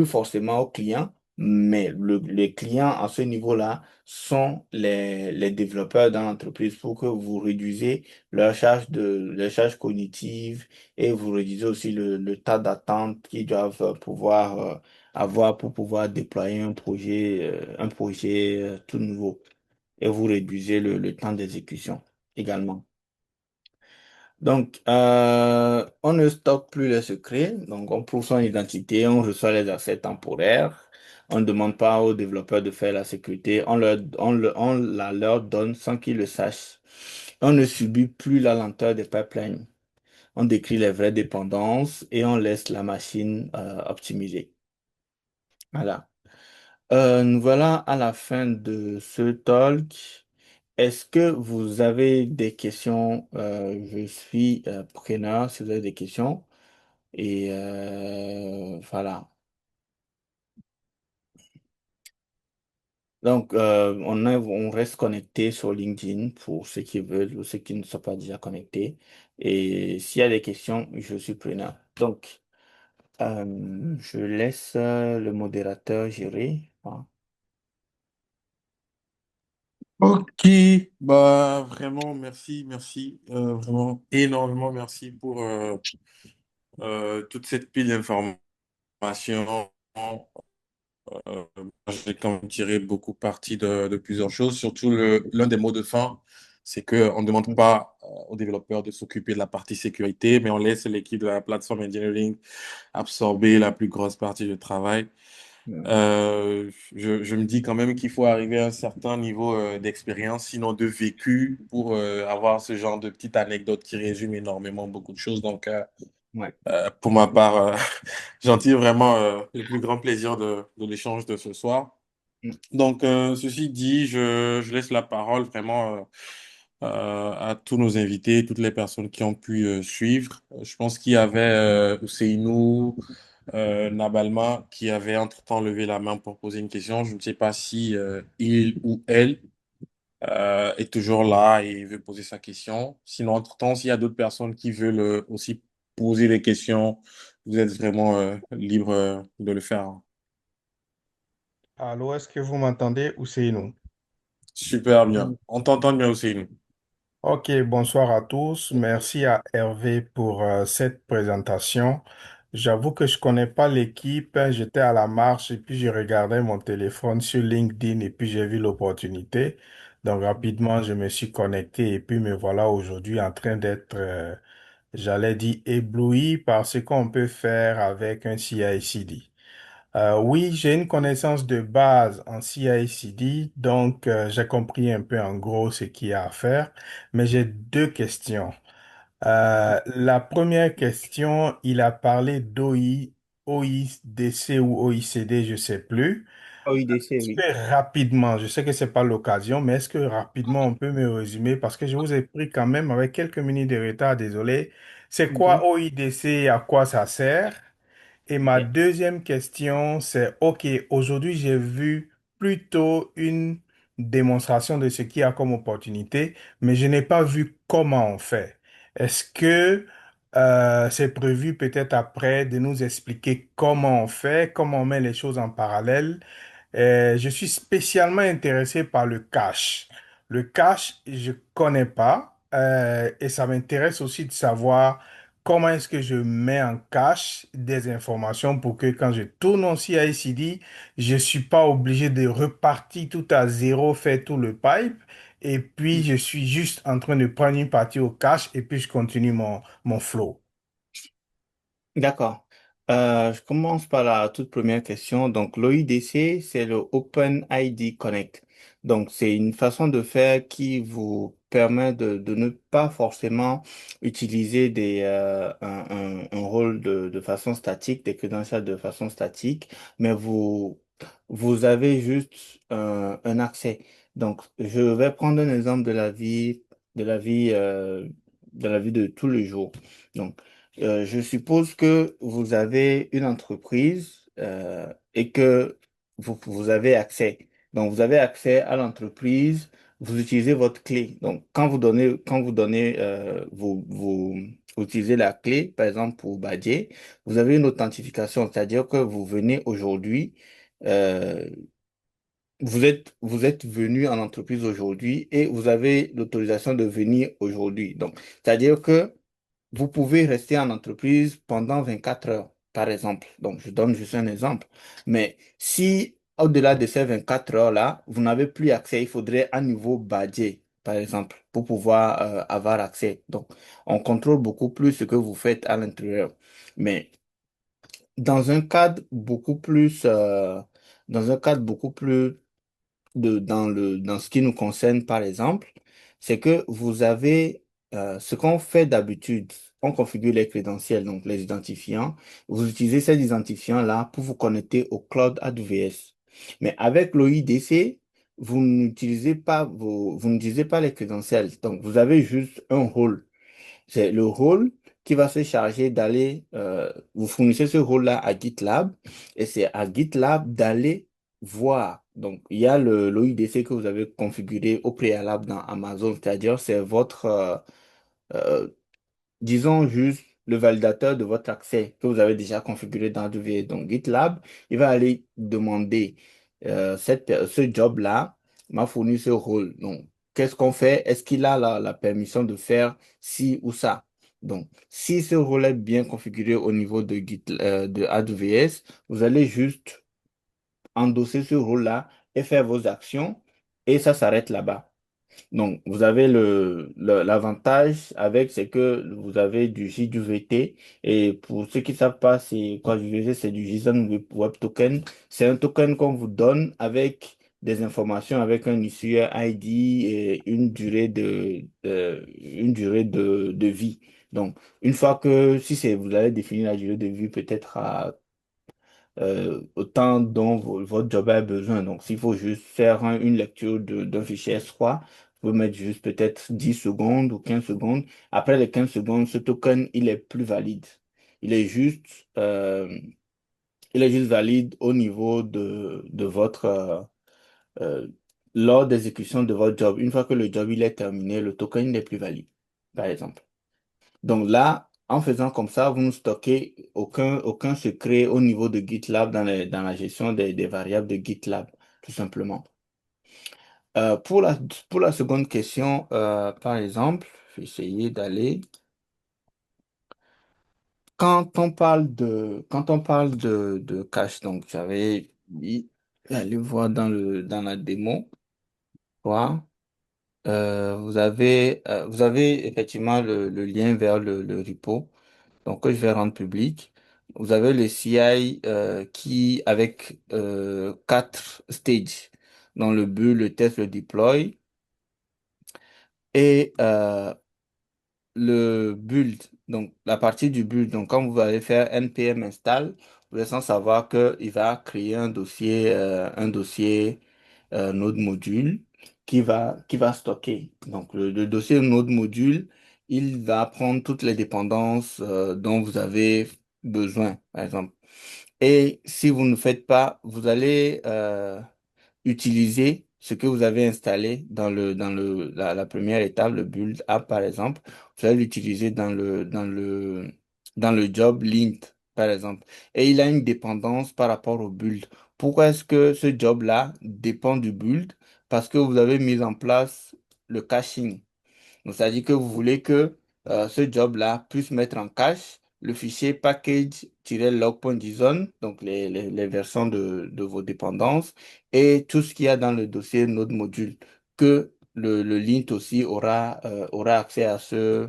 forcément aux clients, mais les clients à ce niveau-là sont les développeurs dans l'entreprise pour que vous réduisez leur charge cognitive et vous réduisez aussi le temps d'attente qu'ils doivent pouvoir avoir pour pouvoir déployer un projet tout nouveau. Et vous réduisez le temps d'exécution également. Donc, on ne stocke plus les secrets. Donc, on prouve son identité, on reçoit les accès temporaires. On ne demande pas aux développeurs de faire la sécurité. On la leur donne sans qu'ils le sachent. On ne subit plus la lenteur des pipelines. On décrit les vraies dépendances et on laisse la machine optimiser. Voilà. Nous voilà à la fin de ce talk. Est-ce que vous avez des questions? Je suis preneur si vous avez des questions. Et voilà. Donc, on reste connecté sur LinkedIn pour ceux qui veulent ou ceux qui ne sont pas déjà connectés. Et s'il y a des questions, je suis preneur. Donc, je laisse le modérateur gérer. Hein. Ok, bah vraiment merci, merci, vraiment énormément merci pour toute cette pile d'informations. Euh, j'ai quand même tiré beaucoup parti de plusieurs choses, surtout l'un des mots de fin, c'est qu'on ne demande pas aux développeurs de s'occuper de la partie sécurité, mais on laisse l'équipe de la plateforme engineering absorber la plus grosse partie du travail. Je me dis quand même qu'il faut arriver à un certain niveau d'expérience, sinon de vécu, pour avoir ce genre de petite anecdote qui résume énormément beaucoup de choses. Donc, Ouais. pour ma part, j'en tire vraiment le plus grand plaisir de l'échange de ce soir. Mm. Donc, ceci dit, je laisse la parole vraiment à tous nos invités, toutes les personnes qui ont pu suivre. Je pense qu'il y avait Ousseynou, Nabalma qui avait entre-temps levé la main pour poser une question. Je ne sais pas si il ou elle est toujours là et veut poser sa question. Sinon, entre-temps, s'il y a d'autres personnes qui veulent aussi poser des questions, vous êtes vraiment libre de le faire. Hein. Allô, est-ce que vous m'entendez ou c'est nous? Super bien. On t'entend bien aussi. Nous. Ok, bonsoir à tous. Merci à Hervé pour cette présentation. J'avoue que je connais pas l'équipe. J'étais à la marche et puis je regardais mon téléphone sur LinkedIn et puis j'ai vu l'opportunité. Donc rapidement, je me suis connecté et puis me voilà aujourd'hui en train d'être, j'allais dire, ébloui par ce qu'on peut faire avec un CI/CD. Oui, j'ai une connaissance de base en CI/CD, donc j'ai compris un peu en gros ce qu'il y a à faire, mais j'ai deux questions. La première question, il a parlé OIDC ou OECD, je sais plus. OIDC, Est-ce oui. que rapidement, je sais que c'est pas l'occasion, mais est-ce que rapidement on peut me résumer parce que je vous ai pris quand même avec quelques minutes de retard, désolé. C'est quoi Mhm. OIDC et à quoi ça sert? Et ma Ok. deuxième question, c'est, OK, aujourd'hui, j'ai vu plutôt une démonstration de ce qu'il y a comme opportunité, mais je n'ai pas vu comment on fait. Est-ce que c'est prévu peut-être après de nous expliquer comment on fait, comment on met les choses en parallèle? Je suis spécialement intéressé par le cache. Le cache, je connais pas et ça m'intéresse aussi de savoir comment est-ce que je mets en cache des informations pour que quand je tourne aussi à ICD, je suis pas obligé de repartir tout à zéro, faire tout le pipe et puis je suis juste en train de prendre une partie au cache et puis je continue mon flow. D'accord. Je commence par la toute première question. Donc, l'OIDC, c'est le Open ID Connect. Donc, c'est une façon de faire qui vous permet de ne pas forcément utiliser un rôle de façon statique, des credentials de façon statique, mais vous avez juste un accès. Donc, je vais prendre un exemple de la vie, de la vie de tous les jours. Donc, je suppose que vous avez une entreprise et que vous avez accès. Donc, vous avez accès à l'entreprise, vous utilisez votre clé. Donc, quand vous donnez, vous utilisez la clé, par exemple pour badger, vous avez une authentification, c'est-à-dire que vous venez aujourd'hui. euh, vous êtes venu en entreprise aujourd'hui et vous avez l'autorisation de venir aujourd'hui. Donc, c'est-à-dire que vous pouvez rester en entreprise pendant 24 heures, par exemple. Donc, je donne juste un exemple. Mais si au-delà de ces 24 heures-là, vous n'avez plus accès, il faudrait à nouveau badger, par exemple, pour pouvoir avoir accès. Donc, on contrôle beaucoup plus ce que vous faites à l'intérieur. Mais dans un cadre beaucoup plus, dans un cadre beaucoup plus dans ce qui nous concerne, par exemple, c'est que vous avez ce qu'on fait d'habitude. On configure les crédentiels, donc les identifiants. Vous utilisez ces identifiants-là pour vous connecter au cloud AWS. Mais avec l'OIDC, vous n'utilisez pas les crédentiels. Donc, vous avez juste un rôle. C'est le rôle qui va se charger d'aller, vous fournissez ce rôle-là à GitLab et c'est à GitLab d'aller voir. Donc, il y a l'OIDC que vous avez configuré au préalable dans Amazon, c'est-à-dire c'est votre, euh, disons juste le validateur de votre accès que vous avez déjà configuré dans AWS. Donc GitLab, il va aller demander ce job-là m'a fourni ce rôle. Donc, qu'est-ce qu'on fait? Est-ce qu'il a la permission de faire ci ou ça? Donc, si ce rôle est bien configuré au niveau de AWS, vous allez juste endosser ce rôle-là et faire vos actions et ça s'arrête là-bas. Donc, vous avez l'avantage avec, c'est que vous avez du JWT. Et pour ceux qui ne savent pas, c'est quoi JWT, c'est du JSON Web Token. C'est un token qu'on vous donne avec des informations, avec un issuer ID et une durée de vie. Donc, une fois que, si c'est, vous allez définir la durée de vie peut-être à autant dont votre job a besoin. Donc, s'il faut juste faire une lecture d'un fichier S3, vous pouvez mettre juste peut-être 10 secondes ou 15 secondes. Après les 15 secondes, ce token, il est plus valide. Il est juste, euh, il est juste valide au niveau de votre, euh, lors d'exécution de votre job. Une fois que le job il est terminé, le token n'est plus valide, par exemple. Donc là, en faisant comme ça, vous ne stockez aucun secret au niveau de GitLab dans la gestion des variables de GitLab, tout simplement. Pour la seconde question, par exemple, je vais essayer d'aller. Quand on parle de cache, donc j'avais mis, allez voir dans la démo, voir. Vous avez effectivement le lien vers le repo, donc que je vais rendre public. Vous avez le CI avec quatre stages, dans le build, le test, le deploy et le build. Donc la partie du build. Donc quand vous allez faire npm install, vous êtes sans savoir qu'il va créer un dossier Node module qui va stocker. Donc, le dossier Node module, il va prendre toutes les dépendances dont vous avez besoin, par exemple. Et si vous ne faites pas, vous allez utiliser ce que vous avez installé la première étape, le build app, par exemple. Vous allez l'utiliser dans le job lint, par exemple. Et il a une dépendance par rapport au build. Pourquoi est-ce que ce job-là dépend du build? Parce que vous avez mis en place le caching. Donc, c'est-à-dire que vous voulez que ce job-là puisse mettre en cache le fichier package-log.json, donc les versions de vos dépendances, et tout ce qu'il y a dans le dossier Node module, que le lint aussi aura accès à ce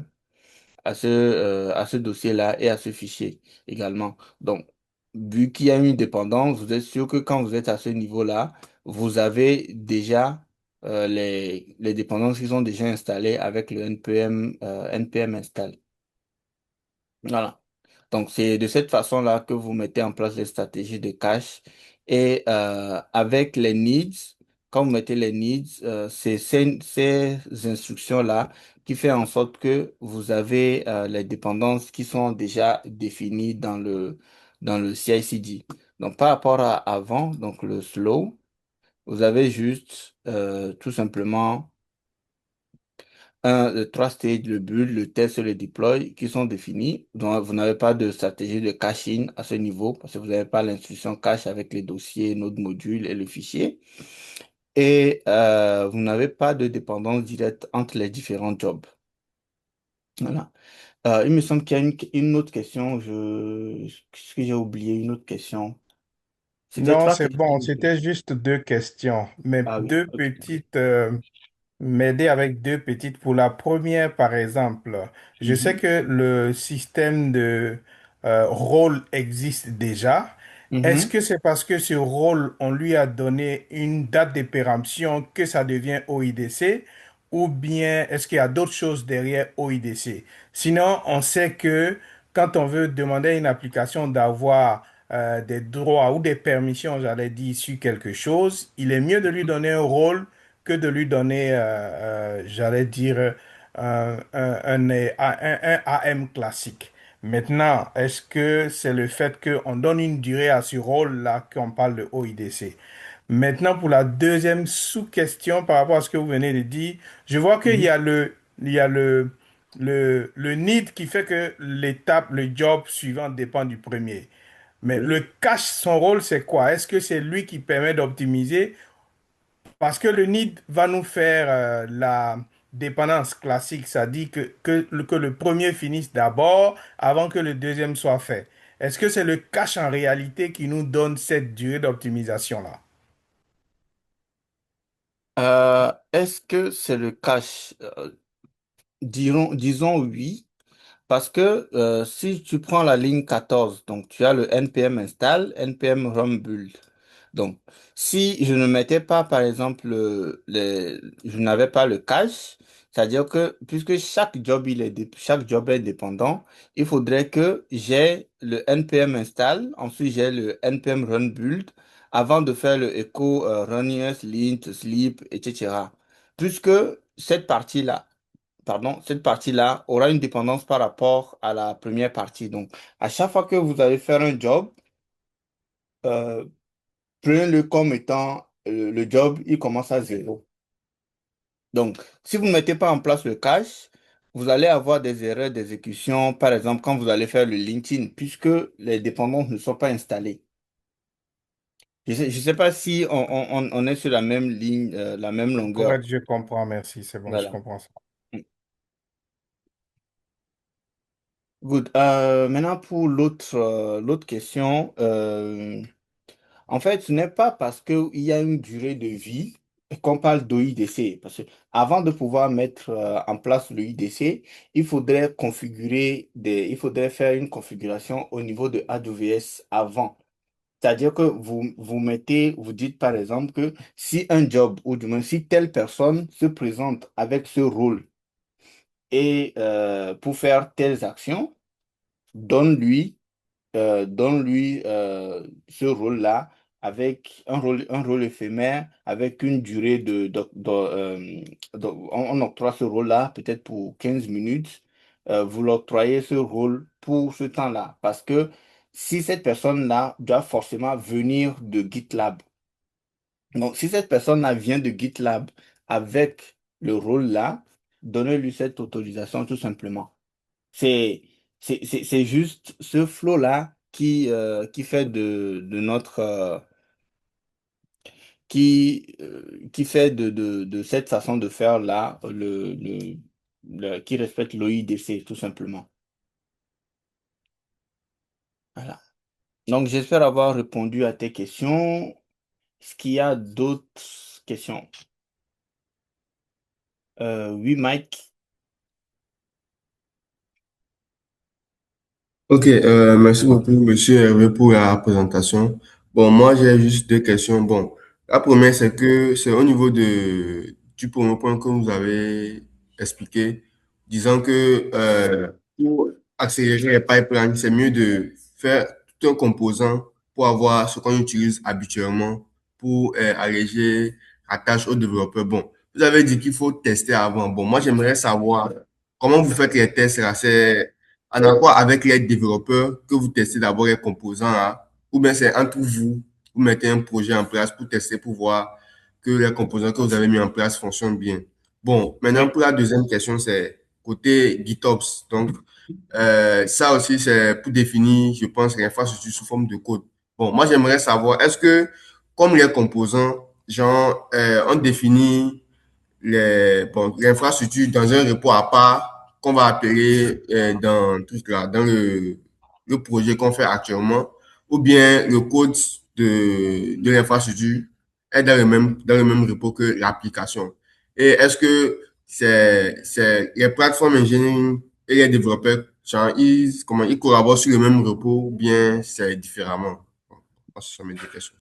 dossier-là et à ce fichier également. Donc, vu qu'il y a une dépendance, vous êtes sûr que quand vous êtes à ce niveau-là, vous avez déjà les dépendances qui sont déjà installées avec le npm install. Voilà. Donc, c'est de cette façon-là que vous mettez en place les stratégies de cache et avec les needs, quand vous mettez les needs, c'est ces instructions-là qui fait en sorte que vous avez les dépendances qui sont déjà définies dans le CI/CD. Donc, par rapport à avant, donc le slow, vous avez juste tout simplement le trois stages, le build, le test et le deploy qui sont définis. Donc, vous n'avez pas de stratégie de caching à ce niveau parce que vous n'avez pas l'instruction cache avec les dossiers, notre module et le fichier. Et vous n'avez pas de dépendance directe entre les différents jobs. Voilà. Il me semble qu'il y a une autre question. Qu'est-ce que j'ai oublié? Une autre question. C'était Non, trois c'est bon. questions. C'était juste deux questions, mais Ah oui, deux ok. petites. M'aider avec deux petites. Pour la première, par exemple, je sais Mhm, que le système de rôle existe déjà. Est-ce mhm. que c'est parce que ce rôle, on lui a donné une date de péremption que ça devient OIDC, ou bien est-ce qu'il y a d'autres choses derrière OIDC? Sinon, on sait que quand on veut demander à une application d'avoir des droits ou des permissions, j'allais dire, sur quelque chose, il est mieux de lui donner un rôle que de lui donner, j'allais dire, un AM classique. Maintenant, est-ce que c'est le fait qu'on donne une durée à ce rôle-là qu'on parle de OIDC? Maintenant, pour la deuxième sous-question par rapport à ce que vous venez de dire, je vois qu'il y Mhm. a le need qui fait que l'étape, le job suivant dépend du premier. Mais le Oui. cache, son rôle, c'est quoi? Est-ce que c'est lui qui permet d'optimiser parce que le need va nous faire la dépendance classique, ça dit que le premier finisse d'abord avant que le deuxième soit fait. Est-ce que c'est le cache en réalité qui nous donne cette durée d'optimisation-là? Est-ce que c'est le cache? Disons oui. Parce que si tu prends la ligne 14, donc tu as le npm install, npm run build. Donc, si je ne mettais pas, par exemple, je n'avais pas le cache, c'est-à-dire que puisque chaque job est dépendant, il faudrait que j'ai le npm install, ensuite j'ai le npm run build, avant de faire le echo run yes, lint, sleep, etc. Puisque cette partie-là, pardon, cette partie-là aura une dépendance par rapport à la première partie. Donc, à chaque fois que vous allez faire un job, euh, prenez-le comme étant le job, il commence à zéro. Donc, si vous ne mettez pas en place le cache, vous allez avoir des erreurs d'exécution, par exemple, quand vous allez faire le linting, puisque les dépendances ne sont pas installées. Je sais pas si on est sur la même ligne, la même longueur. Correct, je comprends, merci, c'est bon, je Voilà. comprends ça. Good. Maintenant, pour l'autre question, en fait, ce n'est pas parce qu'il y a une durée de vie qu'on parle d'OIDC. Parce que avant de pouvoir mettre en place l'OIDC, il faudrait faire une configuration au niveau de AWS avant. C'est-à-dire que vous dites par exemple que si un job, ou du moins si telle personne se présente avec ce rôle et pour faire telles actions, donne-lui ce rôle-là avec un rôle éphémère, avec une durée on octroie ce rôle-là peut-être pour 15 minutes. Vous l'octroyez ce rôle pour ce temps-là. Parce que si cette personne-là doit forcément venir de GitLab, donc si cette personne-là vient de GitLab avec le rôle-là, donnez-lui cette autorisation tout simplement. C'est, c'est juste ce flow-là qui fait de notre, qui fait de cette façon de faire là, qui respecte l'OIDC, tout simplement. Voilà. Donc, j'espère avoir répondu à tes questions. Est-ce qu'il y a d'autres questions? Oui, Mike. Ok, merci beaucoup, monsieur Hervé, pour la présentation. Bon, moi, j'ai juste deux questions. Bon, la première, c'est que c'est au niveau du premier point que vous avez expliqué, disant que pour accélérer les pipelines, c'est mieux de faire tout un composant pour avoir ce qu'on utilise habituellement pour alléger rattache aux développeurs. Bon, vous avez dit qu'il faut tester avant. Bon, moi, j'aimerais savoir comment vous faites les tests là. C'est en accord avec les développeurs que vous testez d'abord les composants là, ou bien c'est entre vous, vous mettez un projet en place pour tester, pour voir que les composants que vous avez mis en place fonctionnent bien. Bon, maintenant Oui. pour la deuxième question, c'est côté GitOps. Donc, ça aussi, c'est pour définir, je pense, l'infrastructure sous forme de code. Bon, moi, j'aimerais savoir, est-ce que, comme les composants, genre, on définit l'infrastructure dans un repo à part qu'on va appeler dans, tout là, dans le projet qu'on fait actuellement, ou bien le code de l'infrastructure est dans le même repo que l'application. Et est-ce que c'est les plateformes engineering et les développeurs, genre, comment, ils collaborent sur le même repo ou bien c'est différemment? Bon, ce sont mes deux questions.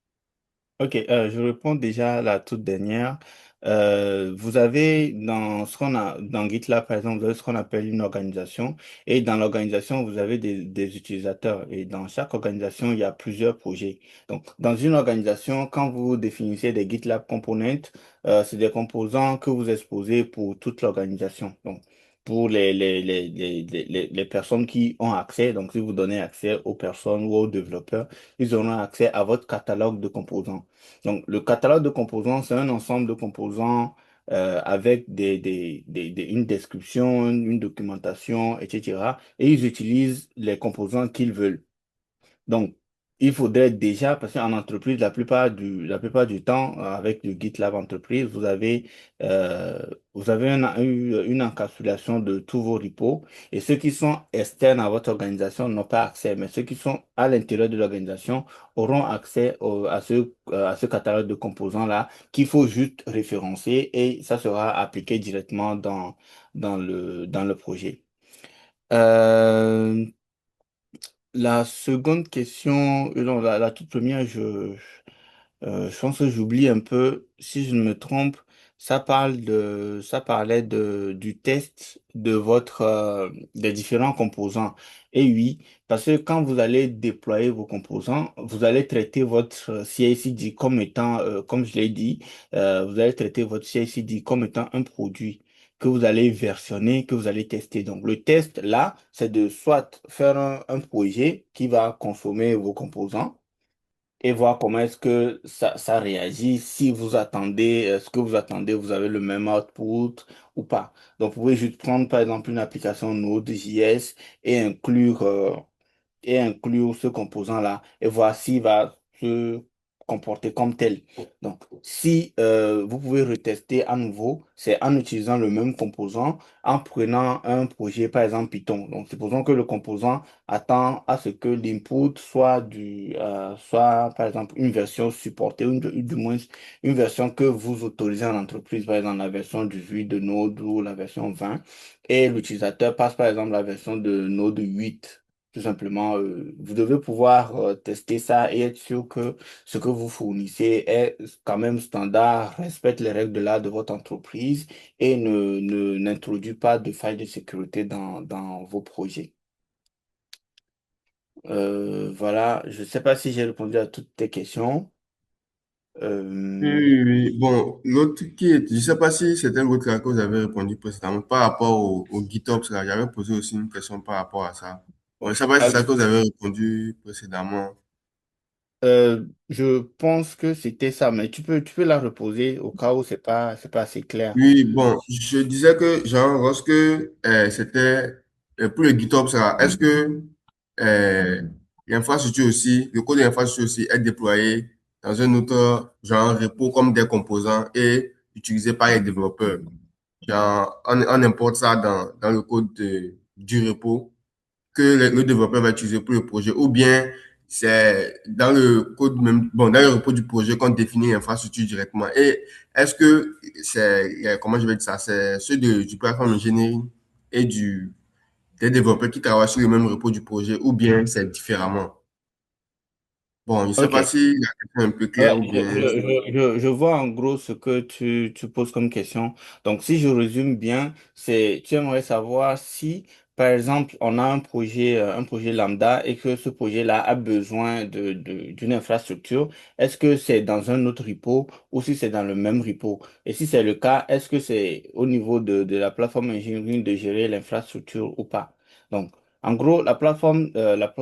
Ok, je réponds déjà à la toute dernière. Vous avez dans ce qu'on a dans GitLab par exemple, vous avez ce qu'on appelle une organisation et dans l'organisation vous avez des utilisateurs et dans chaque organisation il y a plusieurs projets. Donc dans une organisation, quand vous définissez des GitLab components, c'est des composants que vous exposez pour toute l'organisation. Donc pour les personnes qui ont accès, donc si vous donnez accès aux personnes ou aux développeurs, ils auront accès à votre catalogue de composants. Donc, le catalogue de composants, c'est un ensemble de composants avec une description, une documentation, etc. Et ils utilisent les composants qu'ils veulent. Donc, il faudrait déjà, parce qu'en entreprise, la plupart du temps, avec le GitLab entreprise, vous avez une encapsulation de tous vos repos et ceux qui sont externes à votre organisation n'ont pas accès, mais ceux qui sont à l'intérieur de l'organisation auront accès à ce catalogue de composants-là qu'il faut juste référencer et ça sera appliqué directement dans le projet. Euh, la seconde question, non, la toute première, je pense que j'oublie un peu, si je ne me trompe, ça parlait du test de des différents composants. Et oui, parce que quand vous allez déployer vos composants, vous allez traiter votre CI/CD comme étant, comme je l'ai dit, vous allez traiter votre CI/CD comme étant un produit que vous allez versionner, que vous allez tester. Donc, le test, là, c'est de soit faire un projet qui va consommer vos composants, et voir comment est-ce que ça réagit. Si vous attendez, ce que vous attendez, vous avez le même output ou pas. Donc, vous pouvez juste prendre, par exemple, une application Node.js et inclure ce composant-là et voir s'il va se comporter comme tel. Donc, si vous pouvez retester à nouveau, c'est en utilisant le même composant, en prenant un projet, par exemple Python. Donc, supposons que le composant attend à ce que l'input soit, par exemple, une version supportée, ou du moins une version que vous autorisez en entreprise, par exemple la version 18 de Node ou la version 20, et l'utilisateur passe, par exemple, la version de Node 8. Tout simplement, vous devez pouvoir tester ça et être sûr que ce que vous fournissez est quand même standard, respecte les règles de l'art de votre entreprise et n'introduit pas de failles de sécurité dans vos projets. Voilà, je ne sais pas si j'ai répondu à toutes tes questions. Oui, Euh, oui, oui. Bon, l'autre qui est, je ne sais pas si c'était l'autre là que vous avez répondu précédemment par rapport au GitOps là, j'avais posé aussi une question par rapport à ça. Bon, je ne sais pas si c'est ça que vous avez répondu précédemment. je pense que c'était ça, mais tu peux la reposer au cas où c'est pas assez clair. Oui, bon, je disais que, genre, lorsque c'était pour le GitOps là, est-ce que euh, l'infrastructure aussi, le code de l'infrastructure aussi est déployé dans un autre genre repo comme des composants et utilisé par les développeurs? Genre, on importe ça dans le code du repo que le développeur va utiliser pour le projet, ou bien c'est dans le code même, bon, dans le repo du projet qu'on définit l'infrastructure directement. Et est-ce que c'est, comment je vais dire ça, c'est ceux du platform engineering et des développeurs qui travaillent sur le même repo du projet, ou bien c'est différemment? Bon, je ne sais Ok. pas si la question est un peu Ouais, claire ou je, bien. je, je, je vois en gros ce que tu poses comme question. Donc, si je résume bien, tu aimerais savoir si par exemple, on a un projet lambda et que ce projet-là a besoin d'une infrastructure, est-ce que c'est dans un autre repo ou si c'est dans le même repo? Et si c'est le cas, est-ce que c'est au niveau de la plateforme engineering de gérer l'infrastructure ou pas? Donc, en gros, la plateforme,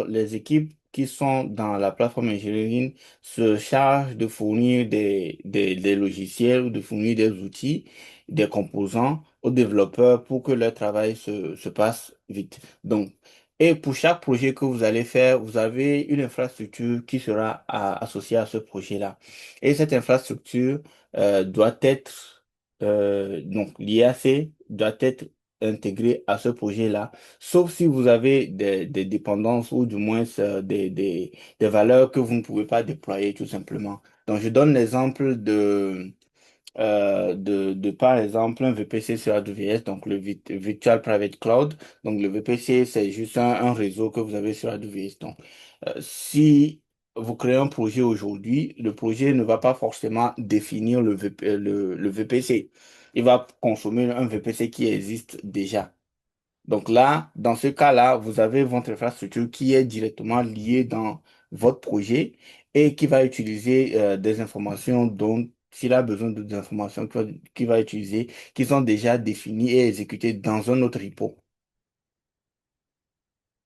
les équipes qui sont dans la plateforme engineering se chargent de fournir des logiciels ou de fournir des outils, des composants aux développeurs pour que leur travail se passe vite. Donc, et pour chaque projet que vous allez faire, vous avez une infrastructure qui sera associée à ce projet-là. Et cette infrastructure doit être, donc l'IAC doit être intégrée à ce projet-là, sauf si vous avez des dépendances ou du moins des valeurs que vous ne pouvez pas déployer tout simplement. Donc, je donne l'exemple par exemple, un VPC sur AWS, donc le Virtual Private Cloud. Donc, le VPC, c'est juste un réseau que vous avez sur AWS. Donc, si vous créez un projet aujourd'hui, le projet ne va pas forcément définir le VPC. Il va consommer un VPC qui existe déjà. Donc là, dans ce cas-là, vous avez votre infrastructure qui est directement liée dans votre projet et qui va utiliser des informations dont, s'il a besoin des informations qu'il va utiliser, qui sont déjà définies et exécutées dans un autre repo.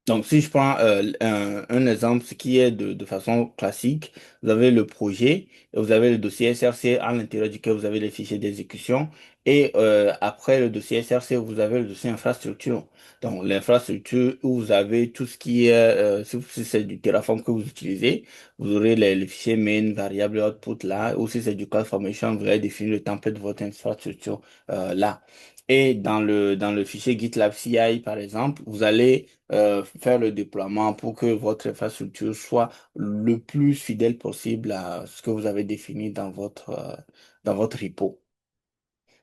Donc, si je prends un exemple, ce qui est de façon classique, vous avez le projet, et vous avez le dossier SRC à l'intérieur duquel vous avez les fichiers d'exécution, et après le dossier SRC, vous avez le dossier infrastructure. Donc, l'infrastructure où vous avez tout ce qui est, si c'est du Terraform que vous utilisez, vous aurez les fichiers main, variable output là, ou si c'est du CloudFormation, vous allez définir le template de votre infrastructure là. Et dans le fichier GitLab CI, par exemple, vous allez faire le déploiement pour que votre infrastructure soit le plus fidèle possible à ce que vous avez défini dans votre repo.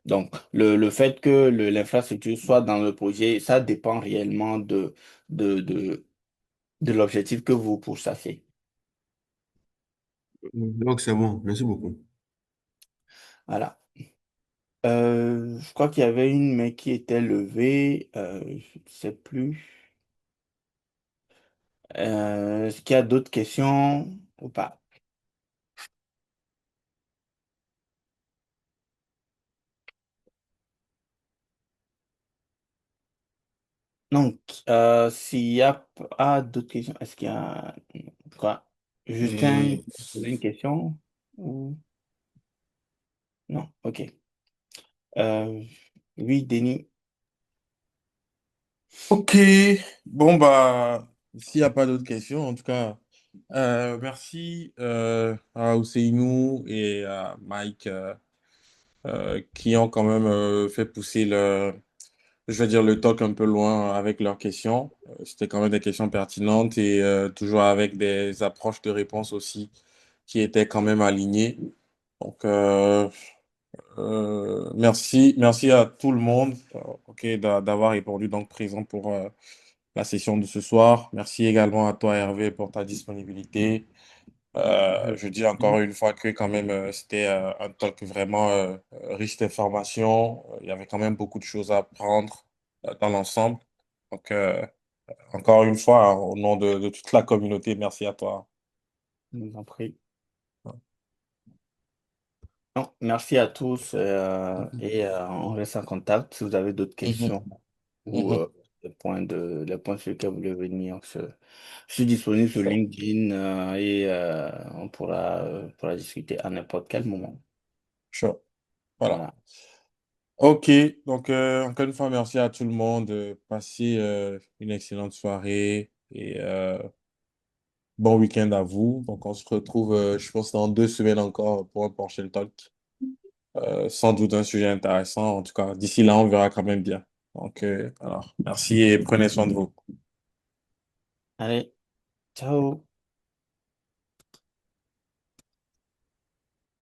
Donc, le fait que l'infrastructure soit dans le projet, ça dépend réellement de, de, de l'objectif que vous pourchassez. Donc, c'est bon. Merci beaucoup. Voilà. Je crois qu'il y avait une main qui était levée, je ne sais plus. Est-ce qu'il y a d'autres questions ou pas? Donc, s'il y a pas d'autres questions, est-ce qu'il y a quoi? Justin, Hmm. vous avez une question? Ou... Non, ok. Euh, oui, Denis. Ok, bon bah, s'il n'y a pas d'autres questions, en tout cas, merci à Ousseynou et à Mike qui ont quand même fait pousser je vais dire le talk un peu loin avec leurs questions. C'était quand même des questions pertinentes et toujours avec des approches de réponse aussi qui étaient quand même alignées. Donc, merci à tout le monde, ok, d'avoir répondu donc présent pour la session de ce soir. Merci également à toi, Hervé, pour ta disponibilité. Je dis encore une fois que quand même c'était un talk vraiment riche d'informations. Il y avait quand même beaucoup de choses à apprendre dans l'ensemble. Donc, encore une fois, hein, au nom de toute la communauté, merci à toi. Je vous en prie. Non, merci à tous et on reste en contact si vous avez d'autres Mhm, questions ou mhm. les points sur lesquels vous voulez venir. Je suis disponible sur Sure, LinkedIn et pourra discuter à n'importe quel moment. sure. Voilà. Voilà. Ok, donc encore une fois, merci à tout le monde. Passez une excellente soirée et bon week-end à vous. Donc, on se retrouve, je pense, dans 2 semaines encore pour un prochain talk. Sans doute un sujet intéressant. En tout cas, d'ici là, on verra quand même bien. Donc, alors, merci et prenez soin de vous. Allez, ciao.